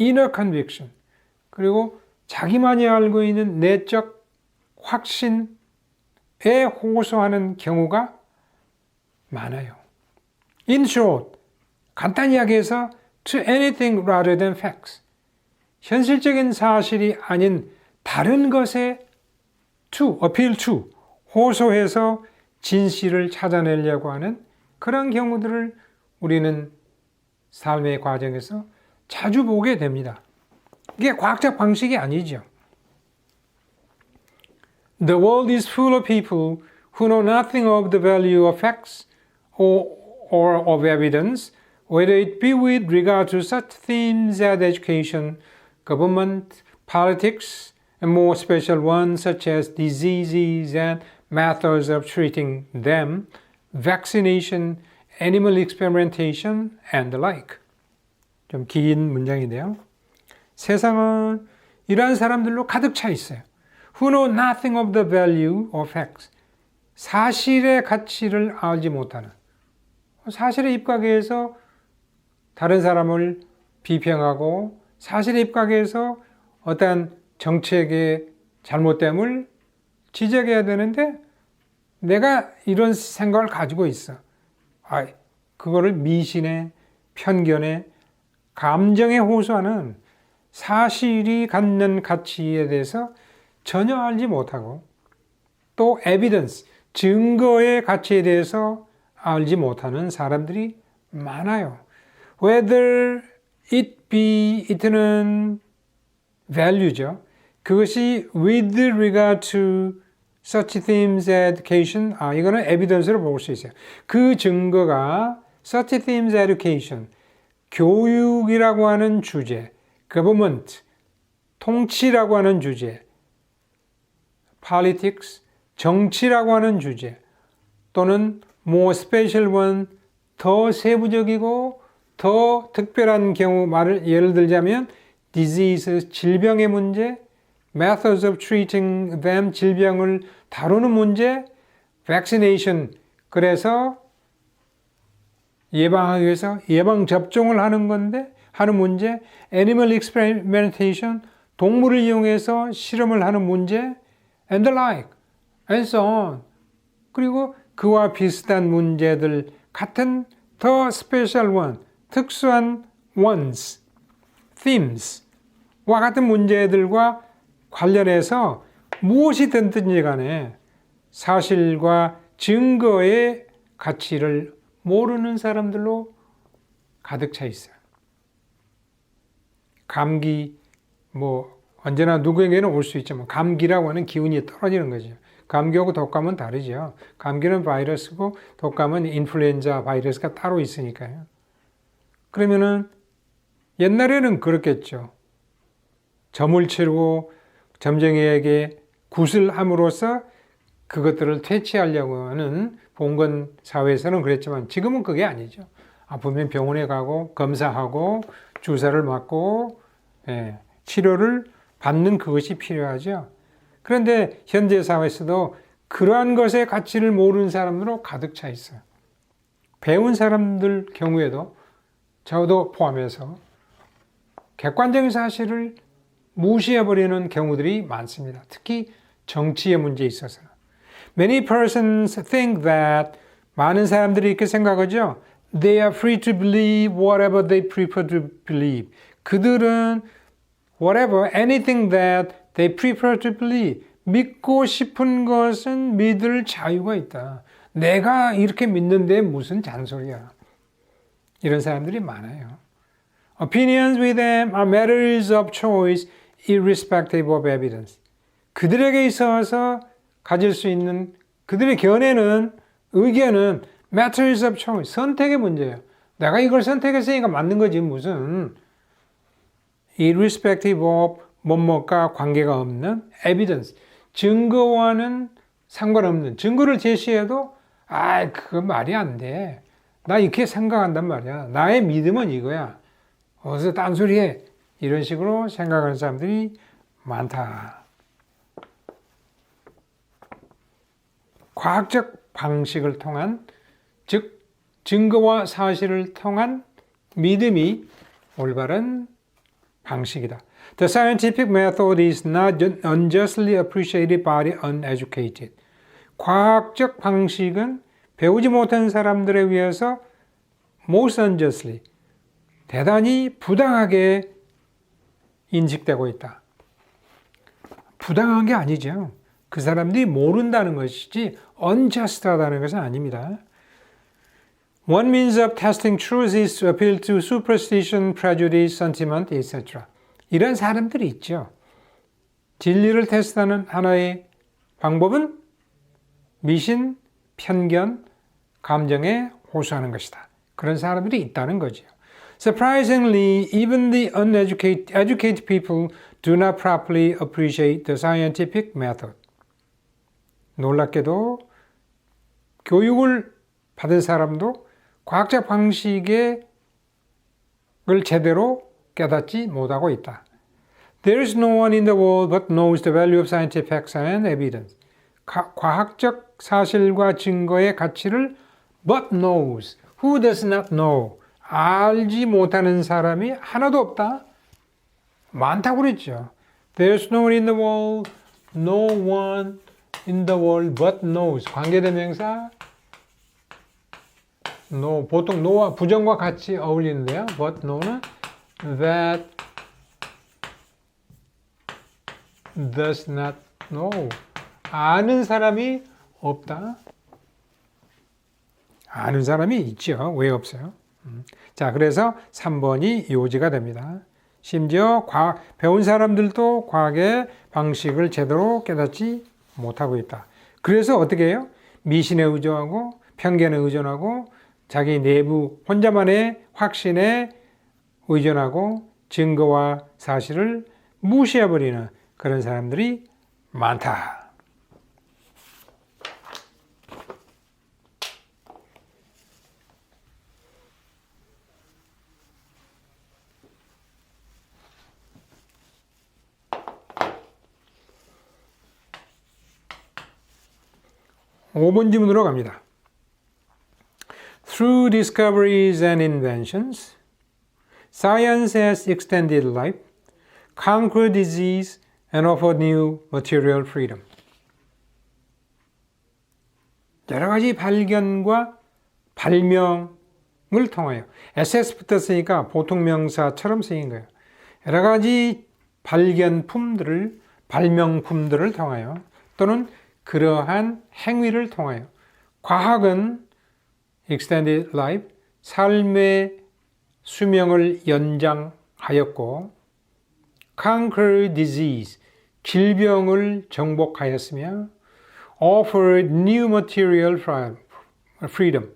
inner conviction. 그리고 자기만이 알고 있는 내적 확신에 호소하는 경우가 많아요. In short, 간단히 이야기해서 to anything rather than facts. 현실적인 사실이 아닌 다른 것에 to, appeal to, 호소해서 진실을 찾아내려고 하는 그런 경우들을 우리는 삶의 과정에서 자주 보게 됩니다. 이게 과학적 방식이 아니죠. The world is full of people who know nothing of the value of facts or of evidence, whether it be with regard to such themes as education, government, politics, and more special ones such as diseases and methods of treating them, vaccination, animal experimentation, and the like. 좀 긴 문장인데요. 세상은 이러한 사람들로 가득 차 있어요. Who know nothing of the value of facts. 사실의 가치를 알지 못하는. 사실에 입각해서 다른 사람을 비평하고 사실에 입각해서 어떠한 정책의 잘못됨을 지적해야 되는데 내가 이런 생각을 가지고 있어. 그거를 미신에, 편견에, 감정에 호소하는 사실이 갖는 가치에 대해서 전혀 알지 못하고 또 evidence, 증거의 가치에 대해서 알지 못하는 사람들이 많아요. Whether it be, it는 value죠. 그것이 with regard to such themes as education, 이거는 evidence로 볼 수 있어요. 그 증거가 such themes as education, 교육이라고 하는 주제, government, 통치라고 하는 주제, politics, 정치라고 하는 주제, 또는 more special one, 더 세부적이고 더 특별한 경우 예를 들자면 disease, 질병의 문제, methods of treating them, 질병을 다루는 문제, vaccination, 그래서 예방하기 위해서 예방접종을 하는 문제, animal experimentation, 동물을 이용해서 실험을 하는 문제, and the like, and so on. 그리고 그와 비슷한 문제들 같은 the special one, 특수한 ones, themes와 같은 문제들과 관련해서 무엇이 됐든지 간에 사실과 증거의 가치를 모르는 사람들로 가득 차 있어요. 감기, 언제나 누구에게는 올 수 있지만 감기라고 하는 기운이 떨어지는 거죠. 감기하고 독감은 다르죠. 감기는 바이러스고 독감은 인플루엔자 바이러스가 따로 있으니까요. 그러면은 옛날에는 그렇겠죠. 점을 치르고 점쟁이에게 굿을 함으로써 그것들을 퇴치하려고 하는 봉건 사회에서는 그랬지만 지금은 그게 아니죠. 아프면 병원에 가고 검사하고 주사를 맞고 치료를 받는 그것이 필요하죠. 그런데 현재 사회에서도 그러한 것의 가치를 모르는 사람들로 가득 차 있어요. 배운 사람들 경우에도 저도 포함해서 객관적인 사실을 무시해버리는 경우들이 많습니다. 특히 정치의 문제에 있어서. Many persons think that, 많은 사람들이 이렇게 생각하죠. They are free to believe whatever they prefer to believe. 그들은 whatever, anything that they prefer to believe. 믿고 싶은 것은 믿을 자유가 있다. 내가 이렇게 믿는데 무슨 잔소리야. 이런 사람들이 많아요. Opinions with them are matters of choice irrespective of evidence. 그들에게 있어서 가질 수 있는 그들의 의견은 matters of choice, 선택의 문제예요. 내가 이걸 선택했으니까 맞는 거지 무슨 irrespective of 뭐뭐과 관계가 없는 evidence, 증거와는 상관없는 증거를 제시해도 그건 말이 안 돼. 나 이렇게 생각한단 말이야. 나의 믿음은 이거야. 어디서 딴소리해. 이런 식으로 생각하는 사람들이 많다. 과학적 방식을 통한, 즉 증거와 사실을 통한 믿음이 올바른 방식이다. The scientific method is not unjustly appreciated by the uneducated. 과학적 방식은 배우지 못한 사람들에 의해서 most unjustly, 대단히 부당하게 인식되고 있다. 부당한 게 아니죠. 그 사람들이 모른다는 것이지 unjust하다는 것은 아닙니다. One means of testing truth is to appeal to superstition, prejudice, sentiment, etc. 이런 사람들이 있죠. 진리를 테스트하는 하나의 방법은 미신, 편견, 감정에 호소하는 것이다. 그런 사람들이 있다는 거죠. Surprisingly, even the educated people do not properly appreciate the scientific method. 놀랍게도 교육을 받은 사람도 과학적 방식을 제대로 깨닫지 못하고 있다. There is no one in the world but knows the value of scientific facts and evidence. 과학적 사실과 증거의 가치를 but knows. Who does not know? 알지 못하는 사람이 하나도 없다. 많다고 그랬죠. There's no one in the world, no one in the world but knows. 관계대명사 no, 보통 no와 부정과 같이 어울리는데요. but know는 that does not know. 아는 사람이 없다. 아는 사람이 있죠. 왜 없어요? 자, 그래서 3번이 요지가 됩니다. 심지어 배운 사람들도 과학의 방식을 제대로 깨닫지 못하고 있다. 그래서 어떻게 해요? 미신에 의존하고 편견에 의존하고 자기 내부 혼자만의 확신에 의존하고 증거와 사실을 무시해버리는 그런 사람들이 많다. 5번 지문으로 갑니다. Through discoveries and inventions, science has extended life, conquered disease, and offered new material freedom. 여러 가지 발견과 발명을 통하여 SS부터 쓰니까 보통 명사처럼 쓰인 거예요. 여러 가지 발견품들을, 발명품들을 통하여 또는 그러한 행위를 통하여 과학은 extended life, 삶의 수명을 연장하였고 conquer disease, 질병을 정복하였으며 offered new material freedom,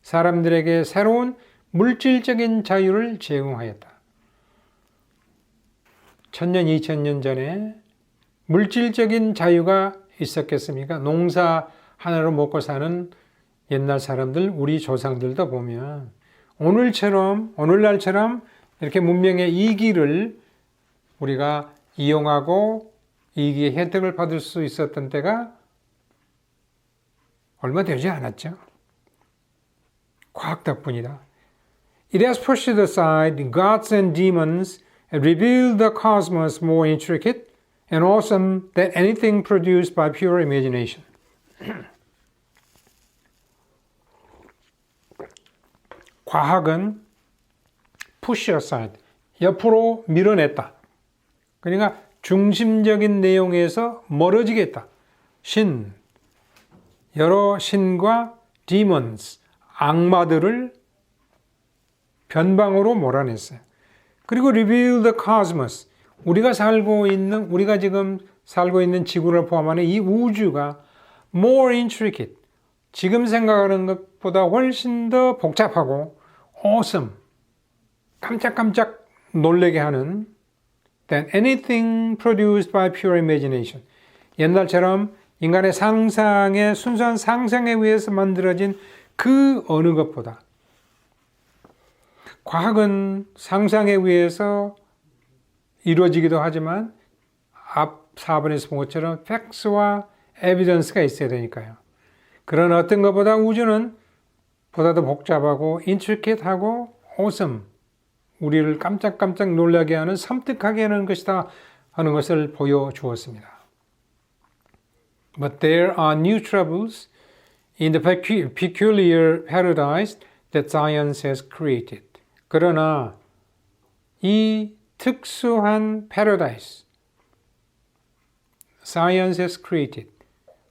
사람들에게 새로운 물질적인 자유를 제공하였다. 1000년, 2000년 전에 물질적인 자유가 있었겠습니까? 농사 하나로 먹고 사는 옛날 사람들, 우리 조상들도 보면 오늘날처럼 이렇게 문명의 이기를 우리가 이용하고 이기의 혜택을 받을 수 있었던 때가 얼마 되지 않았죠. 과학 덕분이다. It has pushed aside gods and demons and revealed the cosmos more intricate and awesome than anything produced by pure imagination. 과학은 push aside, 옆으로 밀어냈다. 그러니까 중심적인 내용에서 멀어지게 했다. 여러 신과 demons, 악마들을 변방으로 몰아냈어요. 그리고 reveal the cosmos, 우리가 지금 살고 있는 지구를 포함하는 이 우주가 more intricate, 지금 생각하는 것보다 훨씬 더 복잡하고 awesome, 깜짝깜짝 놀라게 하는 than anything produced by pure imagination, 옛날처럼 인간의 상상에 순수한 상상에 의해서 만들어진 그 어느 것보다 과학은 상상에 의해서 이루어지기도 하지만 앞 4번에서 본 것처럼 팩스와 에비던스가 있어야 되니까요. 그런 어떤 것보다 우주는 보다 더 복잡하고 인트리케이트하고 awesome, 우리를 깜짝깜짝 놀라게 하는 섬뜩하게 하는 것이다 하는 것을 보여주었습니다. But there are new troubles in the peculiar paradise that science has created. 그러나 이 특수한 paradise, science has created,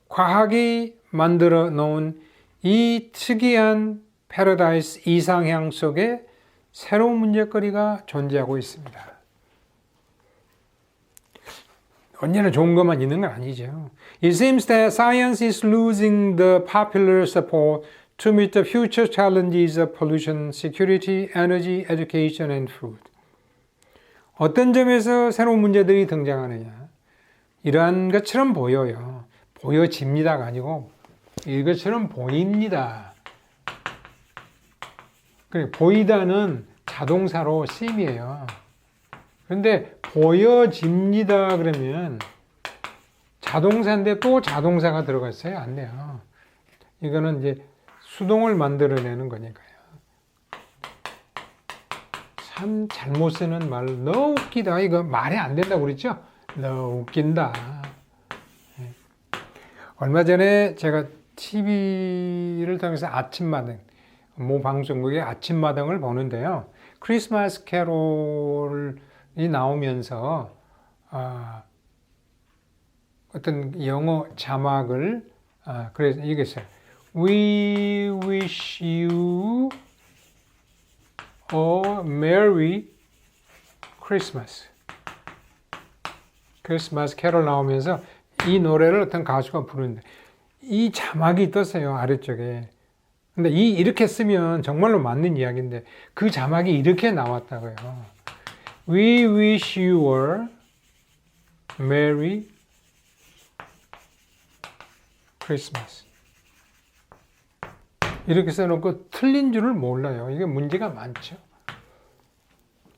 과학이 만들어 놓은 이 특이한 paradise 이상향 속에 새로운 문제거리가 존재하고 있습니다. 언제나 좋은 것만 있는 건 아니죠. It seems that science is losing the popular support to meet the future challenges of pollution, security, energy, education, and food. 어떤 점에서 새로운 문제들이 등장하느냐. 이러한 것처럼 보여요. 보여집니다가 아니고 이것처럼 보입니다. 그래, 보이다는 자동사로 seem이에요. 그런데 보여집니다 그러면 자동사인데 또 자동사가 들어가 있어요? 안 돼요. 이거는 이제 수동을 만들어내는 거니까요. 참 잘못 쓰는 말, 너 웃기다. 이거 말이 안 된다고 그랬죠? 너 웃긴다. 얼마 전에 제가 TV를 통해서 아침마당, 모 방송국의 아침마당을 보는데요. 크리스마스 캐롤이 나오면서 어떤 영어 자막을 그래서 이게 있어요. We wish you a Merry Christmas. 크리스마스 캐롤 나오면서 이 노래를 어떤 가수가 부르는데 이 자막이 떴어요, 아래쪽에. 근데 이렇게 쓰면 정말로 맞는 이야기인데 그 자막이 이렇게 나왔다고요. We wish you a Merry Christmas. 이렇게 써놓고 틀린 줄을 몰라요. 이게 문제가 많죠.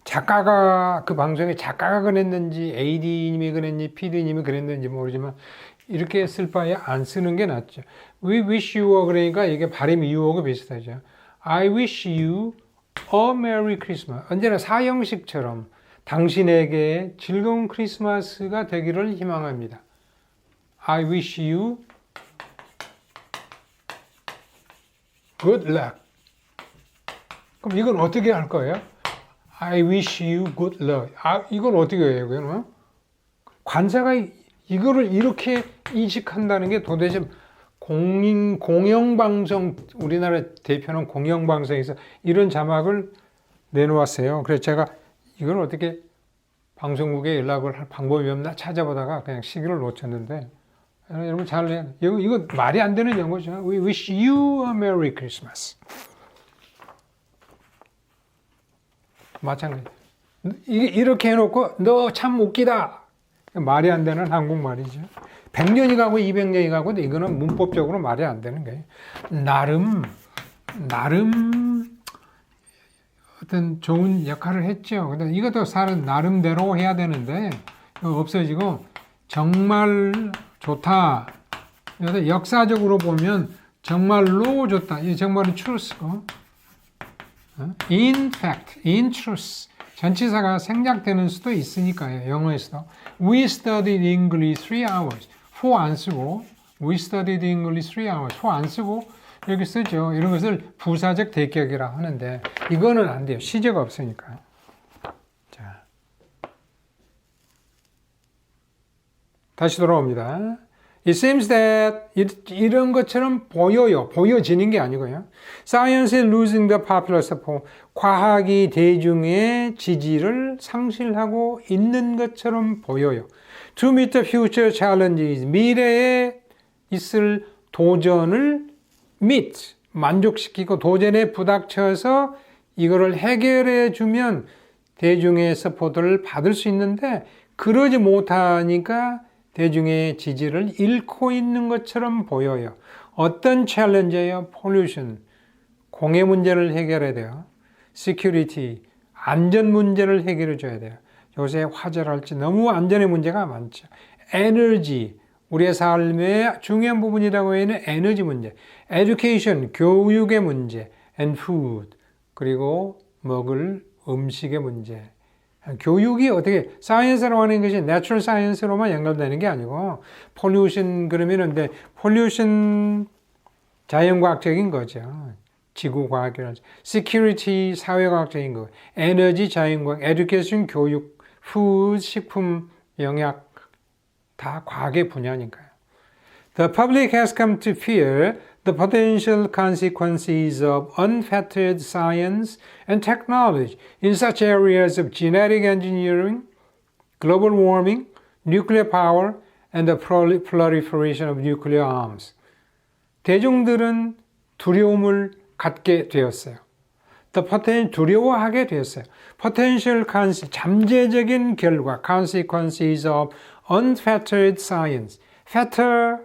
작가가 그 방송에 작가가 그랬는지 AD님이 그랬는지 PD님이 그랬는지 모르지만 이렇게 쓸 바에 안 쓰는 게 낫죠. We wish you 그러니까 이게 발음이 you하고 비슷하죠. I wish you a Merry Christmas. 언제나 사형식처럼 당신에게 즐거운 크리스마스가 되기를 희망합니다. I wish you good luck. 그럼 이건 어떻게 할 거예요? I wish you good luck. 이건 어떻게 해요? 그러면 관사가 이거를 이렇게 인식한다는 게 도대체 공영방송, 우리나라 대표는 공영방송에서 이런 자막을 내놓았어요. 그래서 제가 이걸 어떻게 방송국에 연락을 할 방법이 없나 찾아보다가 그냥 시기를 놓쳤는데 여러분 잘 해야 돼요. 이거 말이 안 되는 영어죠. We wish you a Merry Christmas. 마찬가지. 이렇게 해놓고 너 참 웃기다. 말이 안 되는 한국말이죠. 100년이 가고 200년이 가고 이거는 문법적으로 말이 안 되는 거예요. 나름 어떤 좋은 역할을 했죠. 근데 이것도 사람 나름대로 해야 되는데 없어지고 정말 좋다. 역사적으로 보면 정말로 좋다. 이 정말은 truth고 in fact, in truth. 전치사가 생략되는 수도 있으니까요. 영어에서도. We studied English 3 hours. for 안 쓰고 We studied English 3 hours. for 안 쓰고 이렇게 쓰죠. 이런 것을 부사적 대격이라 하는데 이거는 안 돼요. 시제가 없으니까. 자, 다시 돌아옵니다. It seems that 이런 것처럼 보여요. 보여지는 게 아니고요. Science is losing the popular support. 과학이 대중의 지지를 상실하고 있는 것처럼 보여요. To meet the future challenges. 미래에 있을 도전을 meet, 만족시키고 도전에 부닥쳐서 이거를 해결해 주면 대중의 서포트를 받을 수 있는데 그러지 못하니까 대중의 지지를 잃고 있는 것처럼 보여요. 어떤 챌린지예요? pollution, 공해 문제를 해결해야 돼요. security, 안전 문제를 해결해 줘야 돼요. 요새 화재랄지 너무 안전의 문제가 많죠. 에너지, 우리의 삶의 중요한 부분이라고 하는 에너지 문제. education, 교육의 문제. and food, 그리고 먹을 음식의 문제. 교육이 어떻게 사이언스라고 하는 것이 내추럴 사이언스로만 연결되는 게 아니고 pollution 그러면은 근데 pollution 자연과학적인 거죠. 지구과학이라든지 security 사회과학적인 거, 에너지 자연과학, education 교육, food 식품 영양 다 과학의 분야니까요. The public has come to fear the potential consequences of unfettered science and technology in such areas of genetic engineering, global warming, nuclear power, and the proliferation of nuclear arms. 대중들은 두려움을 갖게 되었어요. 두려워하게 되었어요. Potential 잠재적인 결과, consequences of unfettered science. fetter,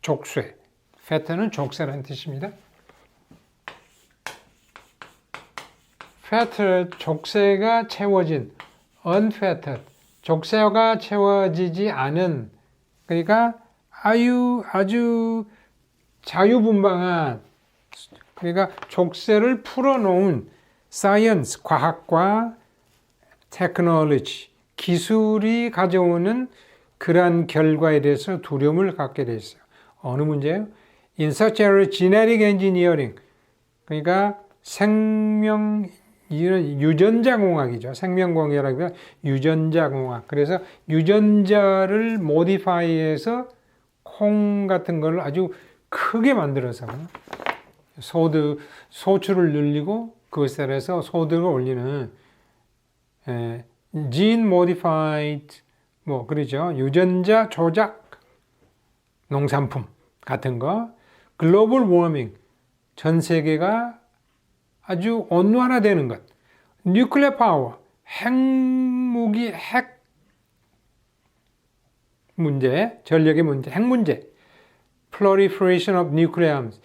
족쇄. fetter는 족쇄라는 뜻입니다. fetter, 족쇄가 채워진, unfettered, 족쇄가 채워지지 않은, 그러니까 아주 자유분방한, 그러니까 족쇄를 풀어놓은 science, 과학과 technology, 기술이 가져오는 그러한 결과에 대해서 두려움을 갖게 돼 있어요. 어느 문제예요? In such area, genetic engineering, 그러니까 유전자공학이죠. 생명공학이라기보다 유전자공학. 그래서 유전자를 modify해서 콩 같은 걸 아주 크게 만들어서 소출을 늘리고 그것에 대해서 소득을 올리는 gene modified 그러죠. 유전자 조작 농산품 같은 거, 글로벌 워밍, 전 세계가 아주 온난화되는 것, 뉴클리어 파워, 핵무기, 핵 문제, 전력의 문제, 핵 문제, proliferation of nuclear arms,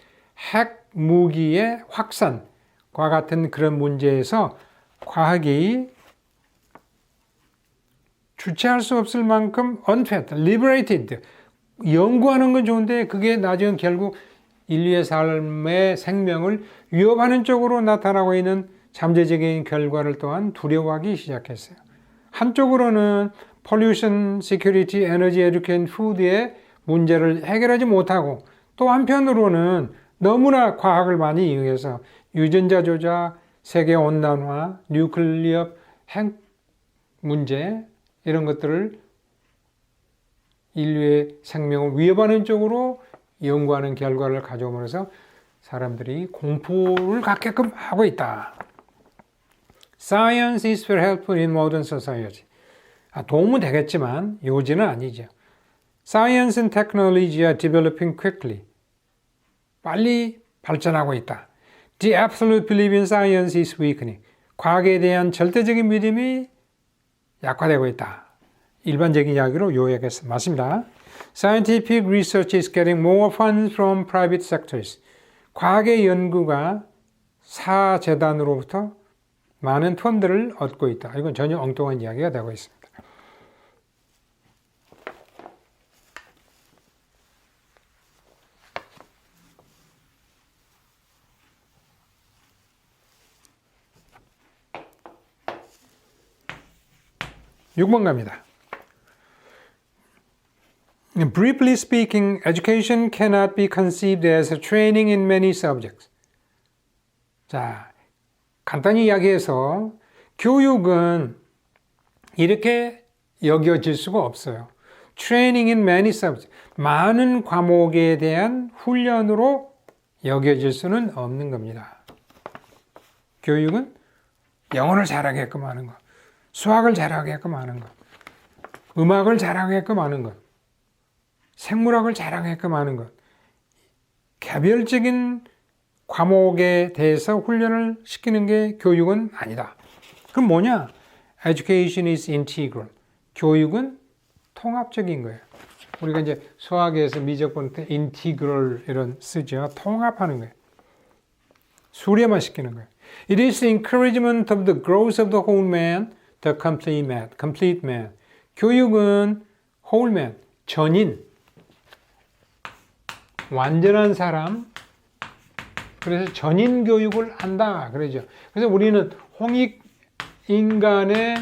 핵 무기의 확산과 같은 그런 문제에서 과학이 주체할 수 없을 만큼 unfettered, liberated, 연구하는 건 좋은데 그게 나중에 결국 인류의 삶의 생명을 위협하는 쪽으로 나타나고 있는 잠재적인 결과를 또한 두려워하기 시작했어요. 한쪽으로는 pollution, security, energy, education, food의 문제를 해결하지 못하고 또 한편으로는 너무나 과학을 많이 이용해서 유전자 조작, 세계 온난화, 뉴클리어 핵 문제 이런 것들을 인류의 생명을 위협하는 쪽으로 연구하는 결과를 가져오면서 사람들이 공포를 갖게끔 하고 있다. Science is very helpful in modern society. 도움은 되겠지만 요지는 아니죠. Science and technology are developing quickly. 빨리 발전하고 있다. The absolute belief in science is weakening. 과학에 대한 절대적인 믿음이 약화되고 있다. 일반적인 이야기로 요약해서 맞습니다. Scientific research is getting more funds from private sectors. 과학의 연구가 사재단으로부터 많은 펀드를 얻고 있다. 이건 전혀 엉뚱한 이야기가 되고 있습니다. (6번) 갑니다. Briefly speaking, education cannot be conceived as a training in many subjects. 자, 간단히 이야기해서 교육은 이렇게 여겨질 수가 없어요. Training in many subjects. 많은 과목에 대한 훈련으로 여겨질 수는 없는 겁니다. 교육은 영어를 잘하게끔 하는 것, 수학을 잘하게끔 하는 것, 음악을 잘하게끔 하는 것, 생물학을 잘하게끔 하는 것, 개별적인 과목에 대해서 훈련을 시키는 게 교육은 아니다. 그럼 뭐냐? Education is integral. 교육은 통합적인 거예요. 우리가 이제 수학에서 미적 볼 때 인티그럴 이런 쓰죠. 통합하는 거예요. 수렴화 시키는 거예요. It is the encouragement of the growth of the whole man, the complete man. 교육은 whole man, 전인, 완전한 사람. 그래서 전인 교육을 한다 그러죠. 그래서 우리는 홍익 인간의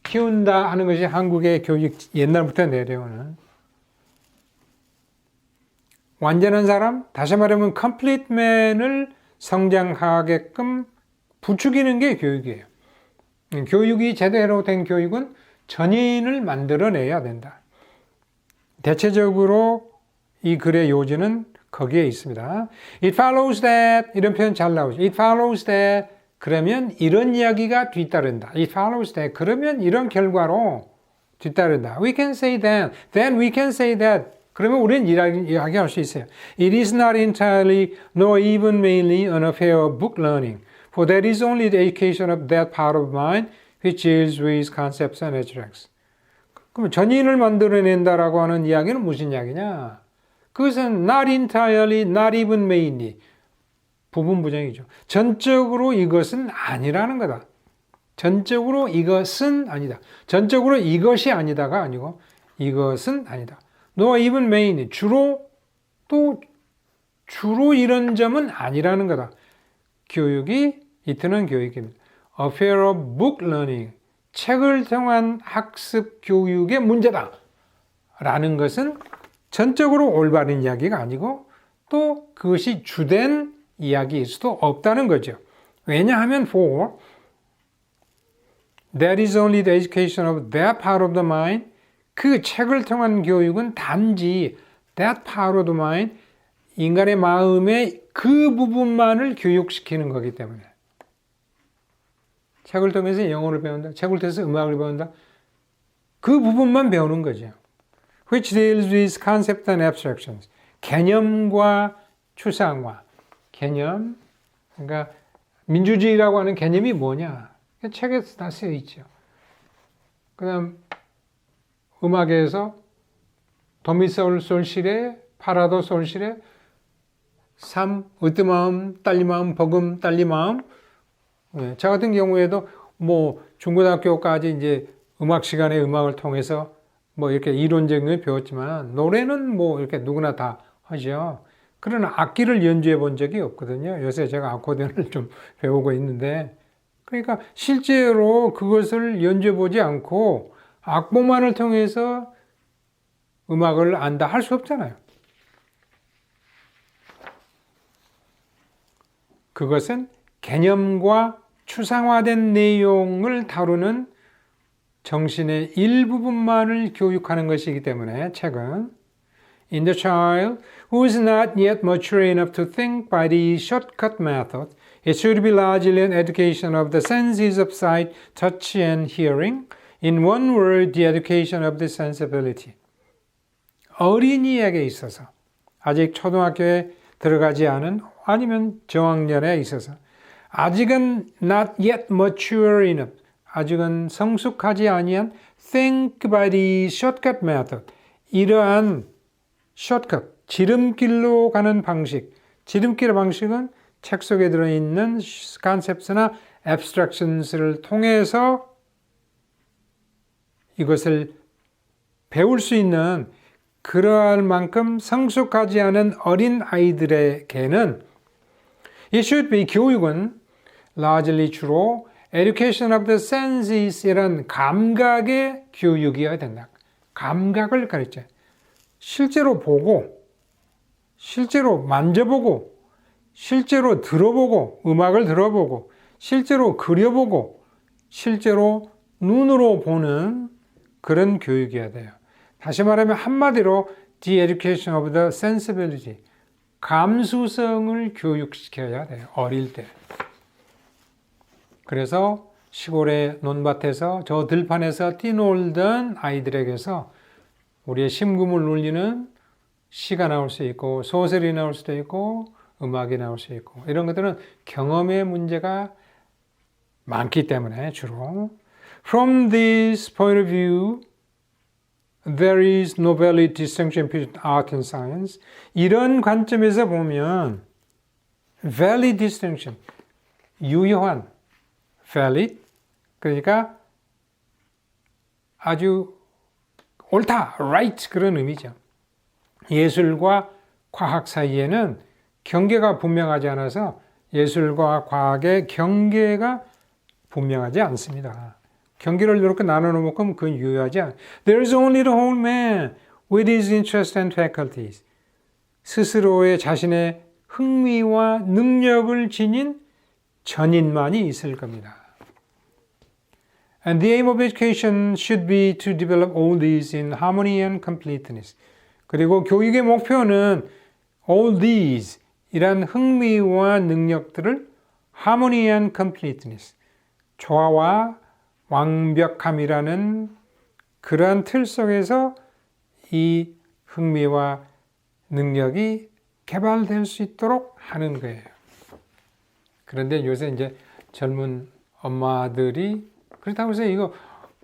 키운다 하는 것이 한국의 교육 옛날부터 내려오는 완전한 사람, 다시 말하면 complete man을 성장하게끔 부추기는 게 교육이에요. 교육이 제대로 된 교육은 전인을 만들어내야 된다. 대체적으로 이 글의 요지는 거기에 있습니다. It follows that 이런 표현 잘 나오죠. It follows that 그러면 이런 이야기가 뒤따른다. It follows that 그러면 이런 결과로 뒤따른다. We can say that. Then we can say that. 그러면 우리는 이야기할 수 있어요. It is not entirely, nor even mainly an affair of book learning, for that is only the education of that part of mind which deals with concepts and abstracts. 그럼 전인을 만들어낸다라고 하는 이야기는 무슨 이야기냐? 그것은 not entirely, not even mainly. 부분 부정이죠. 전적으로 이것은 아니라는 거다. 전적으로 이것은 아니다. 전적으로 이것이 아니다가 아니고 이것은 아니다. No even mainly. 주로 이런 점은 아니라는 거다. 교육이 이트는 교육입니다. Affair of book learning. 책을 통한 학습 교육의 문제다. 라는 것은 전적으로 올바른 이야기가 아니고 또 그것이 주된 이야기일 수도 없다는 거죠. 왜냐하면 for that is only the education of that part of the mind. 그 책을 통한 교육은 단지 that part of the mind, 인간의 마음의 그 부분만을 교육시키는 거기 때문에. 책을 통해서 영어를 배운다. 책을 통해서 음악을 배운다. 그 부분만 배우는 거죠. Which deals with concepts and abstractions. 개념과 추상화. 개념, 그러니까 민주주의라고 하는 개념이 뭐냐? 책에서 다 쓰여 있죠. 그 다음 음악에서 도미솔 솔시레, 파라도 솔시레, 3, 으뜸마음, 딸리마음, 버금, 딸리마음. 저 같은 경우에도 뭐 중고등학교까지 이제 음악 시간에 음악을 통해서 뭐 이렇게 이론적인 걸 배웠지만 노래는 뭐 이렇게 누구나 다 하죠. 그러나 악기를 연주해 본 적이 없거든요. 요새 제가 아코디언을 좀 배우고 있는데 그러니까 실제로 그것을 연주해 보지 않고 악보만을 통해서 음악을 안다 할 수 없잖아요. 그것은 개념과 추상화된 내용을 다루는 정신의 일부분만을 교육하는 것이기 때문에 책은 In the child who is not yet mature enough to think by the shortcut method, it should be largely an education of the senses of sight, touch, and hearing. In one word, the education of the sensibility. 어린이에게 있어서 아직 초등학교에 들어가지 않은 아니면 저학년에 있어서 아직은 not yet mature enough, 아직은 성숙하지 아니한 think by the shortcut method. 이러한 shortcut, 지름길로 가는 방식. 지름길의 방식은 책 속에 들어있는 concepts나 abstractions를 통해서 이것을 배울 수 있는 그러할 만큼 성숙하지 않은 어린 아이들에게는 it should be 교육은 largely 주로 education of the senses 이란 감각의 교육이어야 된다. 감각을 가르쳐요. 실제로 보고, 실제로 만져보고, 실제로 들어보고, 음악을 들어보고, 실제로 그려보고, 실제로 눈으로 보는 그런 교육이어야 돼요. 다시 말하면 한마디로 the education of the sensibility, 감수성을 교육시켜야 돼요. 어릴 때. 그래서 시골의 논밭에서 저 들판에서 뛰놀던 아이들에게서 우리의 심금을 울리는 시가 나올 수 있고 소설이 나올 수도 있고 음악이 나올 수 있고 이런 것들은 경험의 문제가 많기 때문에 주로 From this point of view, there is no valid distinction between art and science. 이런 관점에서 보면 valid distinction, 유효한, valid, 그러니까 아주 옳다, right 그런 의미죠. 예술과 과학 사이에는 경계가 분명하지 않아서 예술과 과학의 경계가 분명하지 않습니다. 경계를 이렇게 나눠놓으면 그건 유효하지 않아요. There is only the whole man with his interests and faculties. 스스로의 자신의 흥미와 능력을 지닌 전인만이 있을 겁니다. And the aim of education should be to develop all these in harmony and completeness. 그리고 교육의 목표는 all these 이란 흥미와 능력들을 harmony and completeness, 조화와 완벽함이라는 그러한 틀 속에서 이 흥미와 능력이 개발될 수 있도록 하는 거예요. 그런데 요새 이제 젊은 엄마들이 그렇다고 해서 이거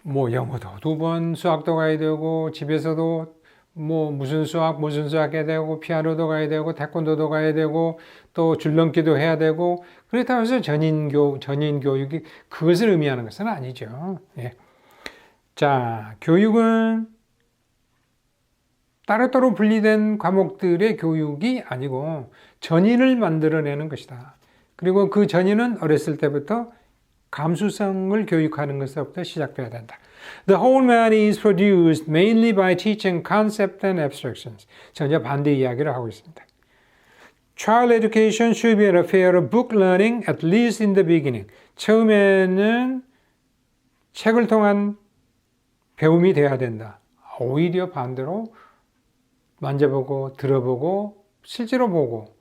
뭐 영어도 2번 수학도 가야 되고 집에서도 뭐 무슨 수학 해야 되고 피아노도 가야 되고 태권도도 가야 되고 또 줄넘기도 해야 되고 그렇다고 해서 전인 교육이 그것을 의미하는 것은 아니죠. 예. 자, 교육은 따로따로 분리된 과목들의 교육이 아니고 전인을 만들어내는 것이다. 그리고 그 전인은 어렸을 때부터 감수성을 교육하는 것부터 시작돼야 된다. The whole man is produced mainly by teaching concepts and abstractions. 전혀 반대 이야기를 하고 있습니다. Child education should be an affair of book learning, at least in the beginning. 처음에는 책을 통한 배움이 돼야 된다. 오히려 반대로 만져보고 들어보고 실제로 보고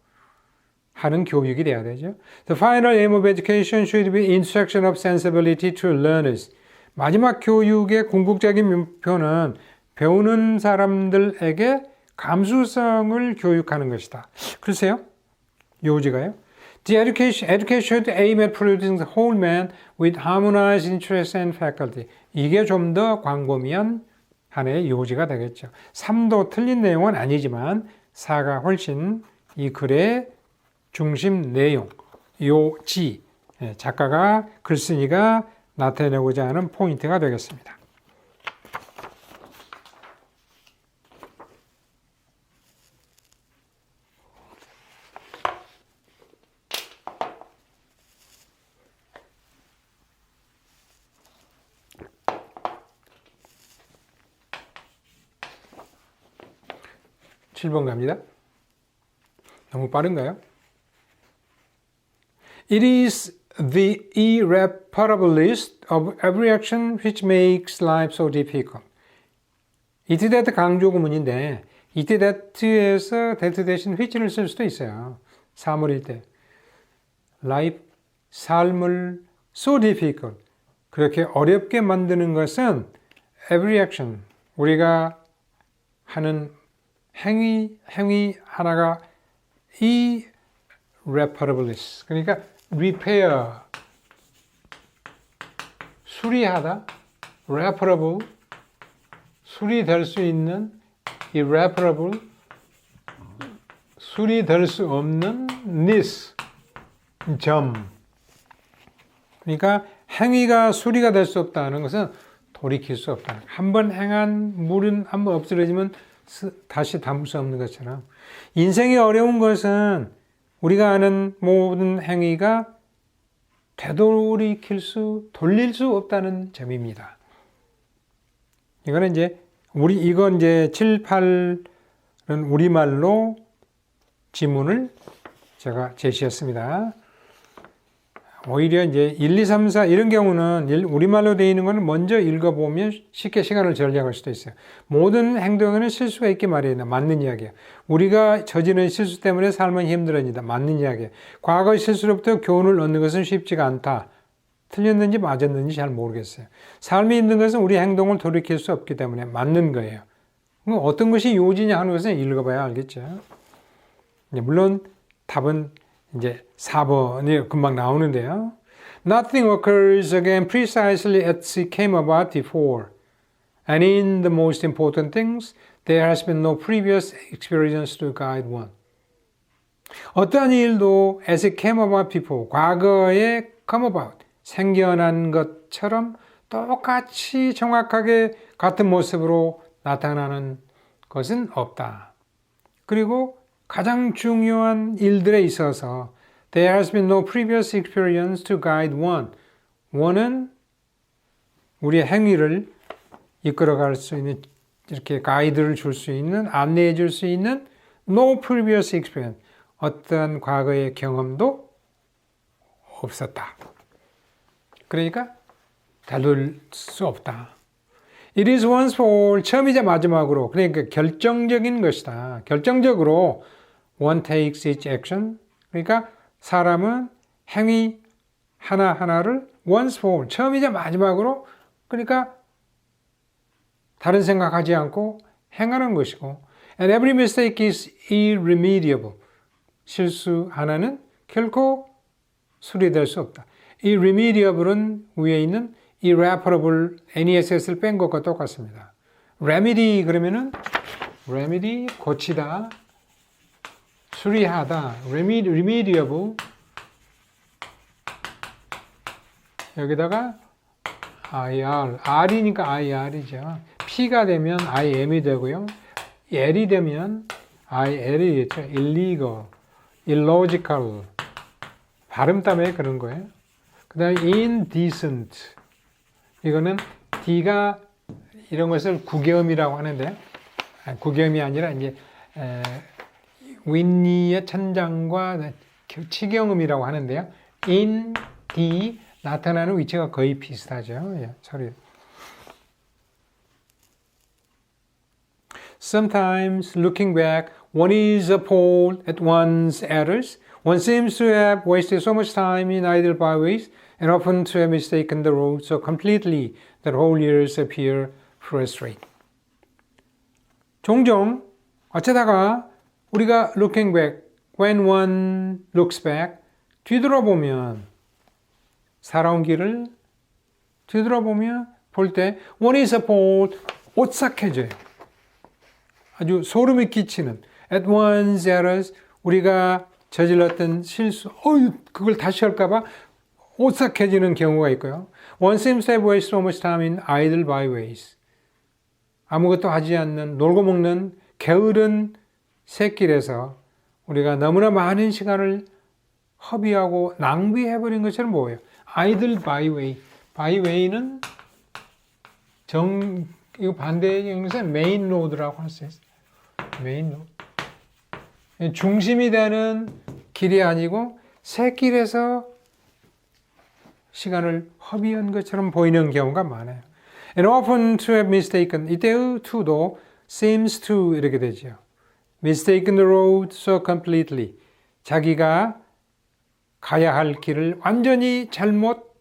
하는 교육이 돼야 되죠. The final aim of education should be instruction of sensibility to learners. 마지막 교육의 궁극적인 목표는 배우는 사람들에게 감수성을 교육하는 것이다. 글쎄요, 요지가요. The education should aim at producing the whole man with harmonized interests and faculty. 이게 좀 더 광범위한 하나의 요지가 되겠죠. 3도 틀린 내용은 아니지만 4가 훨씬 이 글의 중심 내용, 요지, 작가가 글쓴이가 나타내고자 하는 포인트가 되겠습니다. (7번) 갑니다. 너무 빠른가요? It is the irreparable list of every action which makes life so difficult. it that 강조 구문인데 it that에서 that 대신 which를 쓸 수도 있어요. 사물일 때. life, 삶을 so difficult. 그렇게 어렵게 만드는 것은 every action. 우리가 하는 행위 하나가 irreparableness. 그러니까 repair, 수리하다, reparable, 수리될 수 있는, irreparable, 수리될 수 없는, ness, 점. 그러니까 행위가 수리가 될 수 없다는 것은 돌이킬 수 없다. 한번 행한 물은 한번 없어지면 다시 담을 수 없는 것처럼 인생이 어려운 것은 우리가 하는 모든 행위가 돌릴 수 없다는 점입니다. 이거는 이제 이건 이제 7, 8은 우리말로 지문을 제가 제시했습니다. 오히려 이제 1, 2, 3, 4 이런 경우는 우리말로 되어 있는 거는 먼저 읽어보면 쉽게 시간을 절약할 수도 있어요. 모든 행동에는 실수가 있기 마련이다. 맞는 이야기예요. 우리가 저지른 실수 때문에 삶은 힘들어진다. 맞는 이야기예요. 과거의 실수로부터 교훈을 얻는 것은 쉽지가 않다. 틀렸는지 맞았는지 잘 모르겠어요. 삶이 힘든 것은 우리 행동을 돌이킬 수 없기 때문에 맞는 거예요. 어떤 것이 요지냐 하는 것은 읽어봐야 알겠죠. 물론 답은 이제 4번이 금방 나오는데요. Nothing occurs again precisely as it came about before. And in the most important things, there has been no previous experience to guide one. 어떠한 일도 as it came about before, 과거에 come about, 생겨난 것처럼 똑같이 정확하게 같은 모습으로 나타나는 것은 없다. 그리고 가장 중요한 일들에 있어서 there has been no previous experience to guide one. one은 우리의 행위를 이끌어갈 수 있는, 이렇게 가이드를 줄 수 있는, 안내해 줄 수 있는 no previous experience. 어떠한 과거의 경험도 없었다. 그러니까 다룰 수 없다. It is once for all, 처음이자 마지막으로, 그러니까 결정적인 것이다. 결정적으로 one takes each action. 그러니까 사람은 행위 하나하나를 once for all, 처음이자 마지막으로, 그러니까 다른 생각하지 않고 행하는 것이고, and every mistake is irremediable. 실수 하나는 결코 수리될 수 없다. irremediable은 위에 있는 irreparable, ness를 뺀 것과 똑같습니다. remedy 그러면은 remedy 고치다, 수리하다, remediable 여기다가 IR, R이니까 IR이죠. P가 되면 IM이 되고요. L이 되면 IL이 되죠. illegal, illogical. 발음 때문에 그런 거예요. 그 다음에 indecent. 이거는 D가 이런 것을 구겸이라고 하는데요. 구겸이 아니라 이제 윗니의 천장과 치경음이라고 하는데요. in, D 나타나는 위치가 거의 비슷하죠. 예, 소리. Sometimes looking back, one is appalled at one's errors. One seems to have wasted so much time in idle byways and often to have mistaken the road so completely that whole years appear frustrating. 종종 어쩌다가 우리가 looking back, when one looks back, 뒤돌아보면 살아온 길을 뒤돌아보면 볼 때 one is appalled, 오싹해져요. 아주 소름이 끼치는 at one's errors, 우리가 저질렀던 실수, 그걸 다시 할까봐 오싹해지는 경우가 있고요. One seems to have wasted so much time in idle byways. 아무것도 하지 않는, 놀고 먹는 게으른 샛길에서 우리가 너무나 많은 시간을 허비하고 낭비해버린 것처럼 보여요. idle byway. byway는 이거 반대의 경우에서 메인 로드라고 할 수 있어요. 메인 로드. 중심이 되는 길이 아니고 샛길에서 시간을 허비한 것처럼 보이는 경우가 많아요. And often to have mistaken, 이때 to도 seems to 이렇게 되죠. Mistaken the road so completely. 자기가 가야 할 길을 완전히 잘못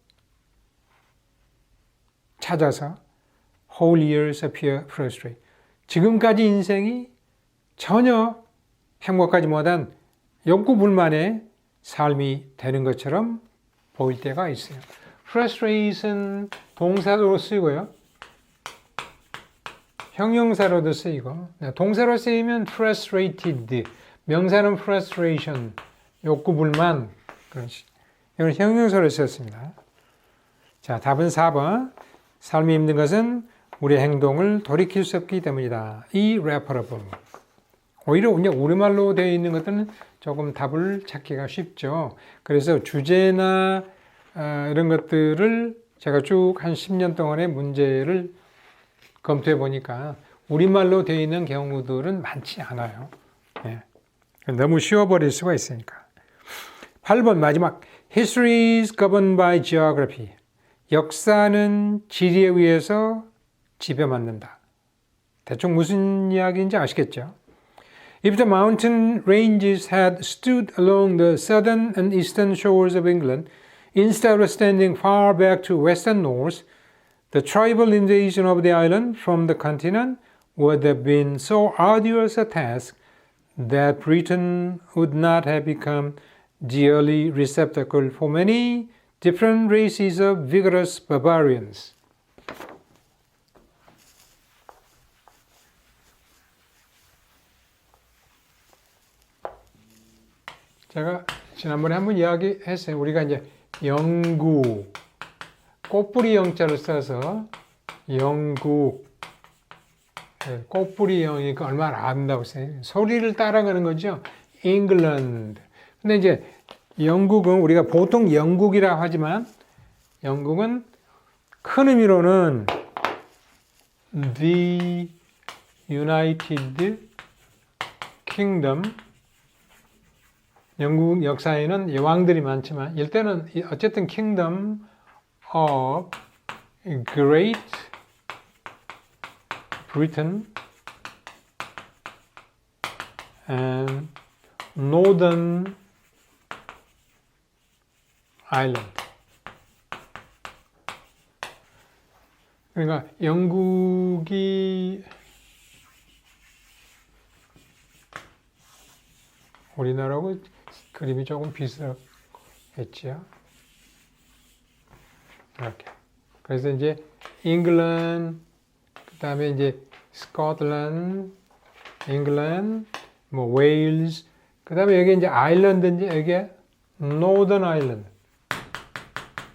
찾아서 whole years appear frustrated. 지금까지 인생이 전혀 행복하지 못한 욕구불만의 삶이 되는 것처럼 보일 때가 있어요. frustration 동사로 쓰이고요. 형용사로도 쓰이고, 동사로 쓰이면 frustrated, 명사는 frustration, 욕구불만, 이건 형용사로 쓰였습니다. 자, 답은 4번. 삶이 힘든 것은 우리의 행동을 돌이킬 수 없기 때문이다. irreparable. 오히려 우리말로 되어 있는 것들은 조금 답을 찾기가 쉽죠. 그래서 주제나 이런 것들을 제가 쭉 한 10년 동안의 문제를 검토해 보니까 우리말로 되어 있는 경우들은 많지 않아요. 예. 너무 쉬워버릴 수가 있으니까. 8번 마지막. History is governed by geography. 역사는 지리에 의해서 지배받는다. 대충 무슨 이야기인지 아시겠죠? If the mountain ranges had stood along the southern and eastern shores of England, instead of standing far back to west and north, the tribal invasion of the island from the continent would have been so arduous a task that Britain would not have become the early receptacle for many different races of vigorous barbarians. 제가 지난번에 한번 이야기했어요. 우리가 이제 영국, 꽃뿌리 영자를 써서 영국, 꽃뿌리 영이 얼마나 아름다우세요. 소리를 따라가는 거죠. England. 근데 이제 영국은 우리가 보통 영국이라고 하지만 영국은 큰 의미로는 The United Kingdom. 영국 역사에는 왕들이 많지만 이때는 어쨌든 Kingdom of Great Britain and Northern Ireland. 그러니까 영국이 우리나라하고 그림이 조금 비슷했죠. 이렇게. 그래서 이제 잉글랜드, 그 다음에 이제 스코틀랜드, 잉글랜드, 뭐 웨일즈, 그 다음에 여기 이제 아일랜드인지 여기에 노던 아일랜드,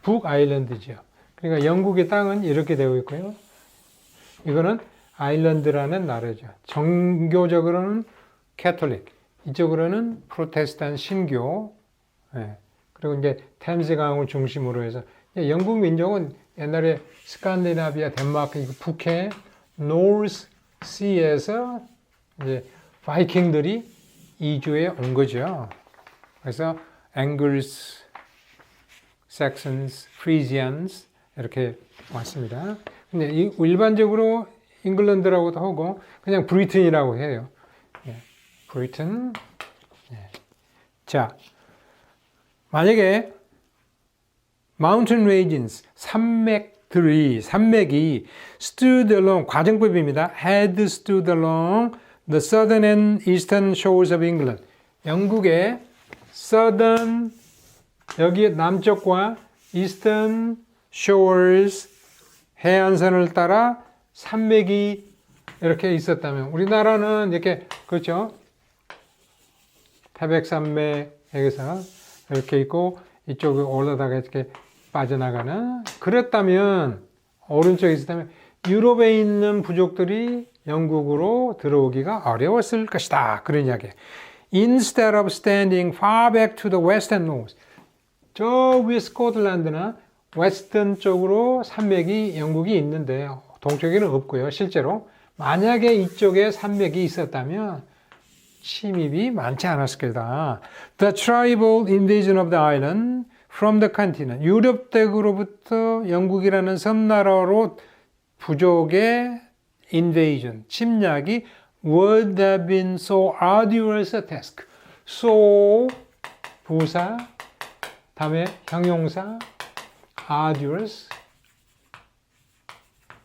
북 아일랜드죠. 그러니까 영국의 땅은 이렇게 되어 있고요. 이거는 아일랜드라는 나라죠. 종교적으로는 캐톨릭, 이쪽으로는 프로테스탄 신교. 예. 그리고 이제 템스강을 중심으로 해서 영국 민족은 옛날에 스칸디나비아, 덴마크, 북해, 노스 시에서 이제 바이킹들이 이주해 온 거죠. 그래서 앵글스, 섹슨스, 프리지안스 이렇게 왔습니다. 근데 일반적으로 잉글랜드라고도 하고 그냥 브리튼이라고 해요. 예. 브리튼. 예. 자, 만약에 mountain regions, 산맥이 stood along, 과정법입니다. had stood along the southern and eastern shores of England. 영국의 southern, 여기 남쪽과 eastern shores, 해안선을 따라 산맥이 이렇게 있었다면, 우리나라는 이렇게, 그렇죠? 태백산맥에서 이렇게 있고, 이쪽에 올라다가 이렇게 빠져나가는, 그랬다면, 오른쪽에 있었다면, 유럽에 있는 부족들이 영국으로 들어오기가 어려웠을 것이다. 그런 이야기예요. Instead of standing far back to the western north, 저 위에 스코틀랜드나 웨스턴 쪽으로 산맥이 영국이 있는데 동쪽에는 없고요. 실제로 만약에 이쪽에 산맥이 있었다면 침입이 많지 않았을 거다. The tribal invasion of the island from the continent. 유럽 대국으로부터 영국이라는 섬나라로 부족의 invasion, 침략이 would have been so arduous a task. so 부사, 다음에 형용사 arduous.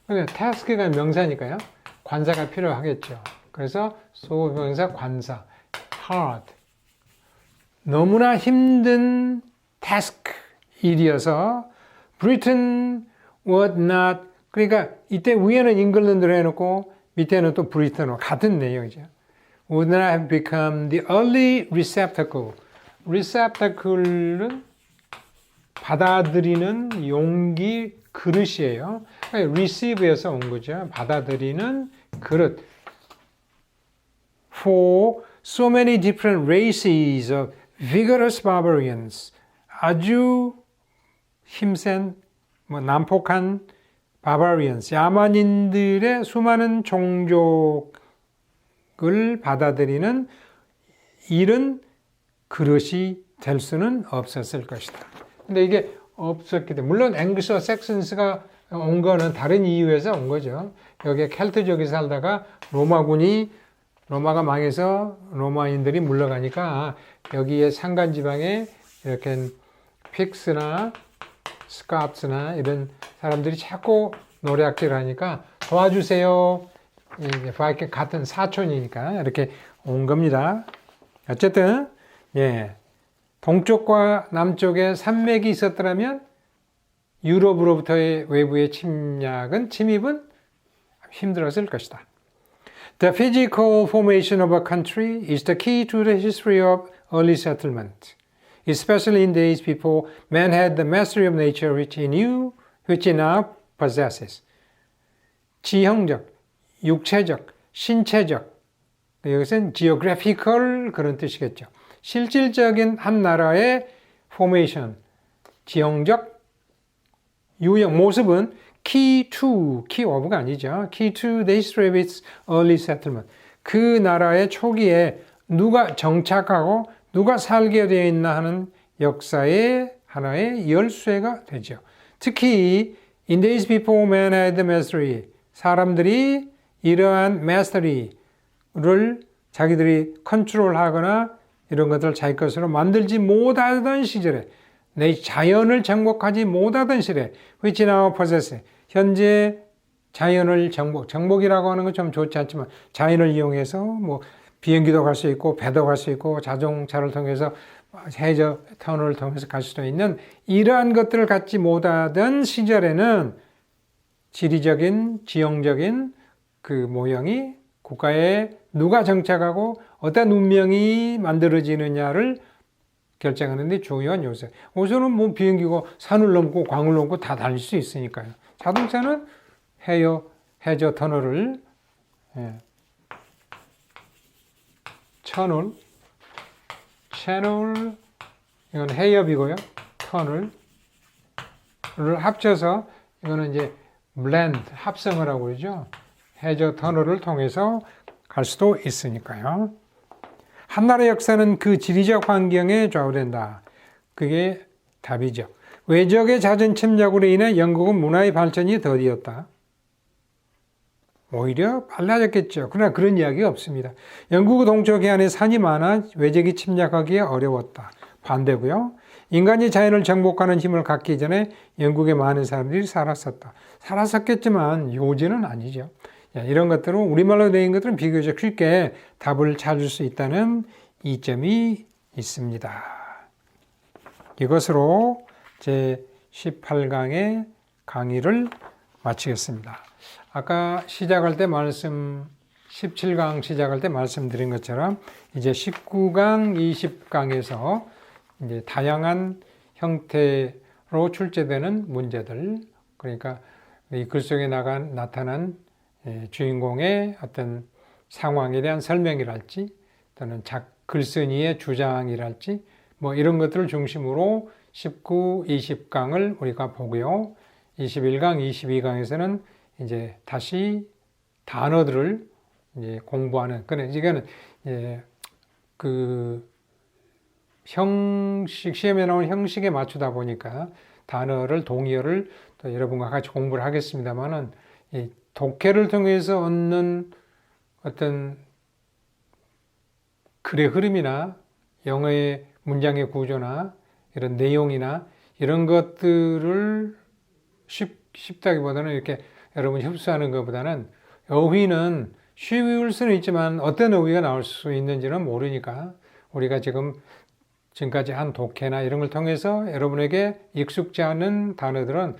task가 명사니까요. 관사가 필요하겠죠. 그래서 so 명사 관사 hard. 너무나 힘든 task 일이어서 Britain would not. 그러니까 이때 위에는 잉글랜드로 해놓고 밑에는 또 브리튼으로 같은 내용이죠. would not have become the early receptacle. receptacle은 받아들이는 용기, 그릇이에요. receive에서 온 거죠. 받아들이는 그릇. For so many different races of vigorous barbarians. 아주 힘센, 난폭한 barbarians, 야만인들의 수많은 종족을 받아들이는 일은 그릇이 될 수는 없었을 것이다. 근데 이게 없었기 때문에, 물론 앵글서 섹슨스가 온 거는 다른 이유에서 온 거죠. 여기에 켈트족이 살다가 로마가 망해서 로마인들이 물러가니까 여기에 산간지방에 이렇게 픽스나 스캅스나 이런 사람들이 자꾸 노래악질을 하니까 도와주세요. 바이킹 같은 사촌이니까 이렇게 온 겁니다. 어쨌든 예, 동쪽과 남쪽에 산맥이 있었더라면 유럽으로부터의 외부의 침입은 힘들었을 것이다. The physical formation of a country is the key to the history of early settlement, especially in days before man had the mastery of nature which he now possesses. 지형적, 육체적, 신체적, 여기서는 geographical 그런 뜻이겠죠. 실질적인 한 나라의 formation, 지형적, 유형, 모습은 key of가 아니죠. key to the history of its early settlement. 그 나라의 초기에 누가 정착하고 누가 살게 되어 있나 하는 역사의 하나의 열쇠가 되죠. 특히 in days before man had the mastery, 사람들이 이러한 mastery를 자기들이 컨트롤하거나 이런 것들을 자기 것으로 만들지 못하던 시절에, 내 자연을 정복하지 못하던 시절에 which now possess, 현재 자연을 정복이라고 하는 건 좀 좋지 않지만 자연을 이용해서 뭐 비행기도 갈 수 있고 배도 갈 수 있고 자동차를 통해서 해저 터널을 통해서 갈 수도 있는 이러한 것들을 갖지 못하던 시절에는 지리적인 지형적인 그 모형이 국가에 누가 정착하고 어떤 운명이 만들어지느냐를 결정하는 데 중요한 요소. 우선은 뭐 비행기고 산을 넘고 강을 넘고 다 달릴 수 있으니까요. 자동차는 해저 터널을 채널 이건 해협이고요. 터널을 합쳐서 이거는 이제 블렌드 합성을 하고 그러죠. 해저 터널을 통해서 갈 수도 있으니까요. 한 나라의 역사는 그 지리적 환경에 좌우된다. 그게 답이죠. 외적의 잦은 침략으로 인해 영국은 문화의 발전이 더디었다. 오히려 빨라졌겠죠. 그러나 그런 이야기가 없습니다. 영국 동쪽해 안에 산이 많아 외적이 침략하기에 어려웠다. 반대고요. 인간이 자연을 정복하는 힘을 갖기 전에 영국에 많은 사람들이 살았었겠지만 요지는 아니죠. 이런 것들은 우리말로 된 것들은 비교적 쉽게 답을 찾을 수 있다는 이점이 있습니다. 이것으로 제 18강의 강의를 마치겠습니다. 아까 시작할 때 17강 시작할 때 말씀드린 것처럼 이제 19강, 20강에서 이제 다양한 형태로 출제되는 문제들, 그러니까 이 글 속에 나타난 주인공의 어떤 상황에 대한 설명이랄지 또는 글쓴이의 주장이랄지 뭐 이런 것들을 중심으로 19, 20강을 우리가 보고요. 21강, 22강에서는 이제 다시 단어들을 이제 공부하는, 이거는 그 형식, 시험에 나오는 형식에 맞추다 보니까 단어를, 동의어를 또 여러분과 같이 공부를 하겠습니다만은 이 독해를 통해서 얻는 어떤 글의 흐름이나 영어의 문장의 구조나 이런 내용이나 이런 것들을 쉽다기보다는 이렇게 여러분 흡수하는 것보다는 어휘는 쉬울 수는 있지만 어떤 어휘가 나올 수 있는지는 모르니까 우리가 지금까지 한 독해나 이런 걸 통해서 여러분에게 익숙지 않은 단어들은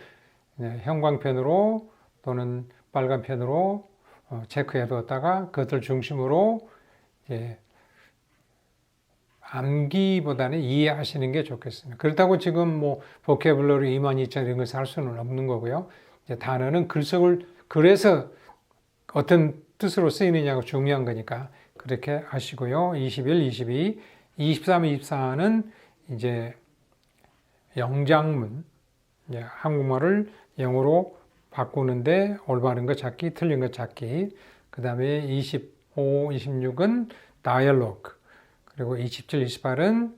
형광펜으로 또는 빨간펜으로 체크해 두었다가 그것들 중심으로 암기보다는 이해하시는 게 좋겠습니다. 그렇다고 지금 뭐 보케블러리 22,000 이런 것을 할 수는 없는 거고요. 이제 단어는 글에서 어떤 뜻으로 쓰이느냐가 중요한 거니까 그렇게 하시고요. 21, 22, 23, 24는 이제 영장문, 한국말을 영어로 바꾸는데 올바른 거 찾기, 틀린 거 찾기. 그 다음에 25, 26은 다이얼로그. 그리고 27, 28은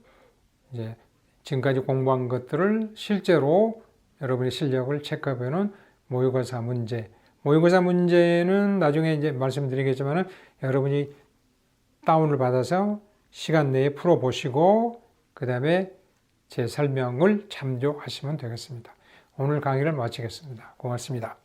이제 지금까지 공부한 것들을 실제로 여러분의 실력을 체크해보는 모의고사 문제. 모의고사 문제는 나중에 이제 말씀드리겠지만은 여러분이 다운을 받아서 시간 내에 풀어보시고 그 다음에 제 설명을 참조하시면 되겠습니다. 오늘 강의를 마치겠습니다. 고맙습니다.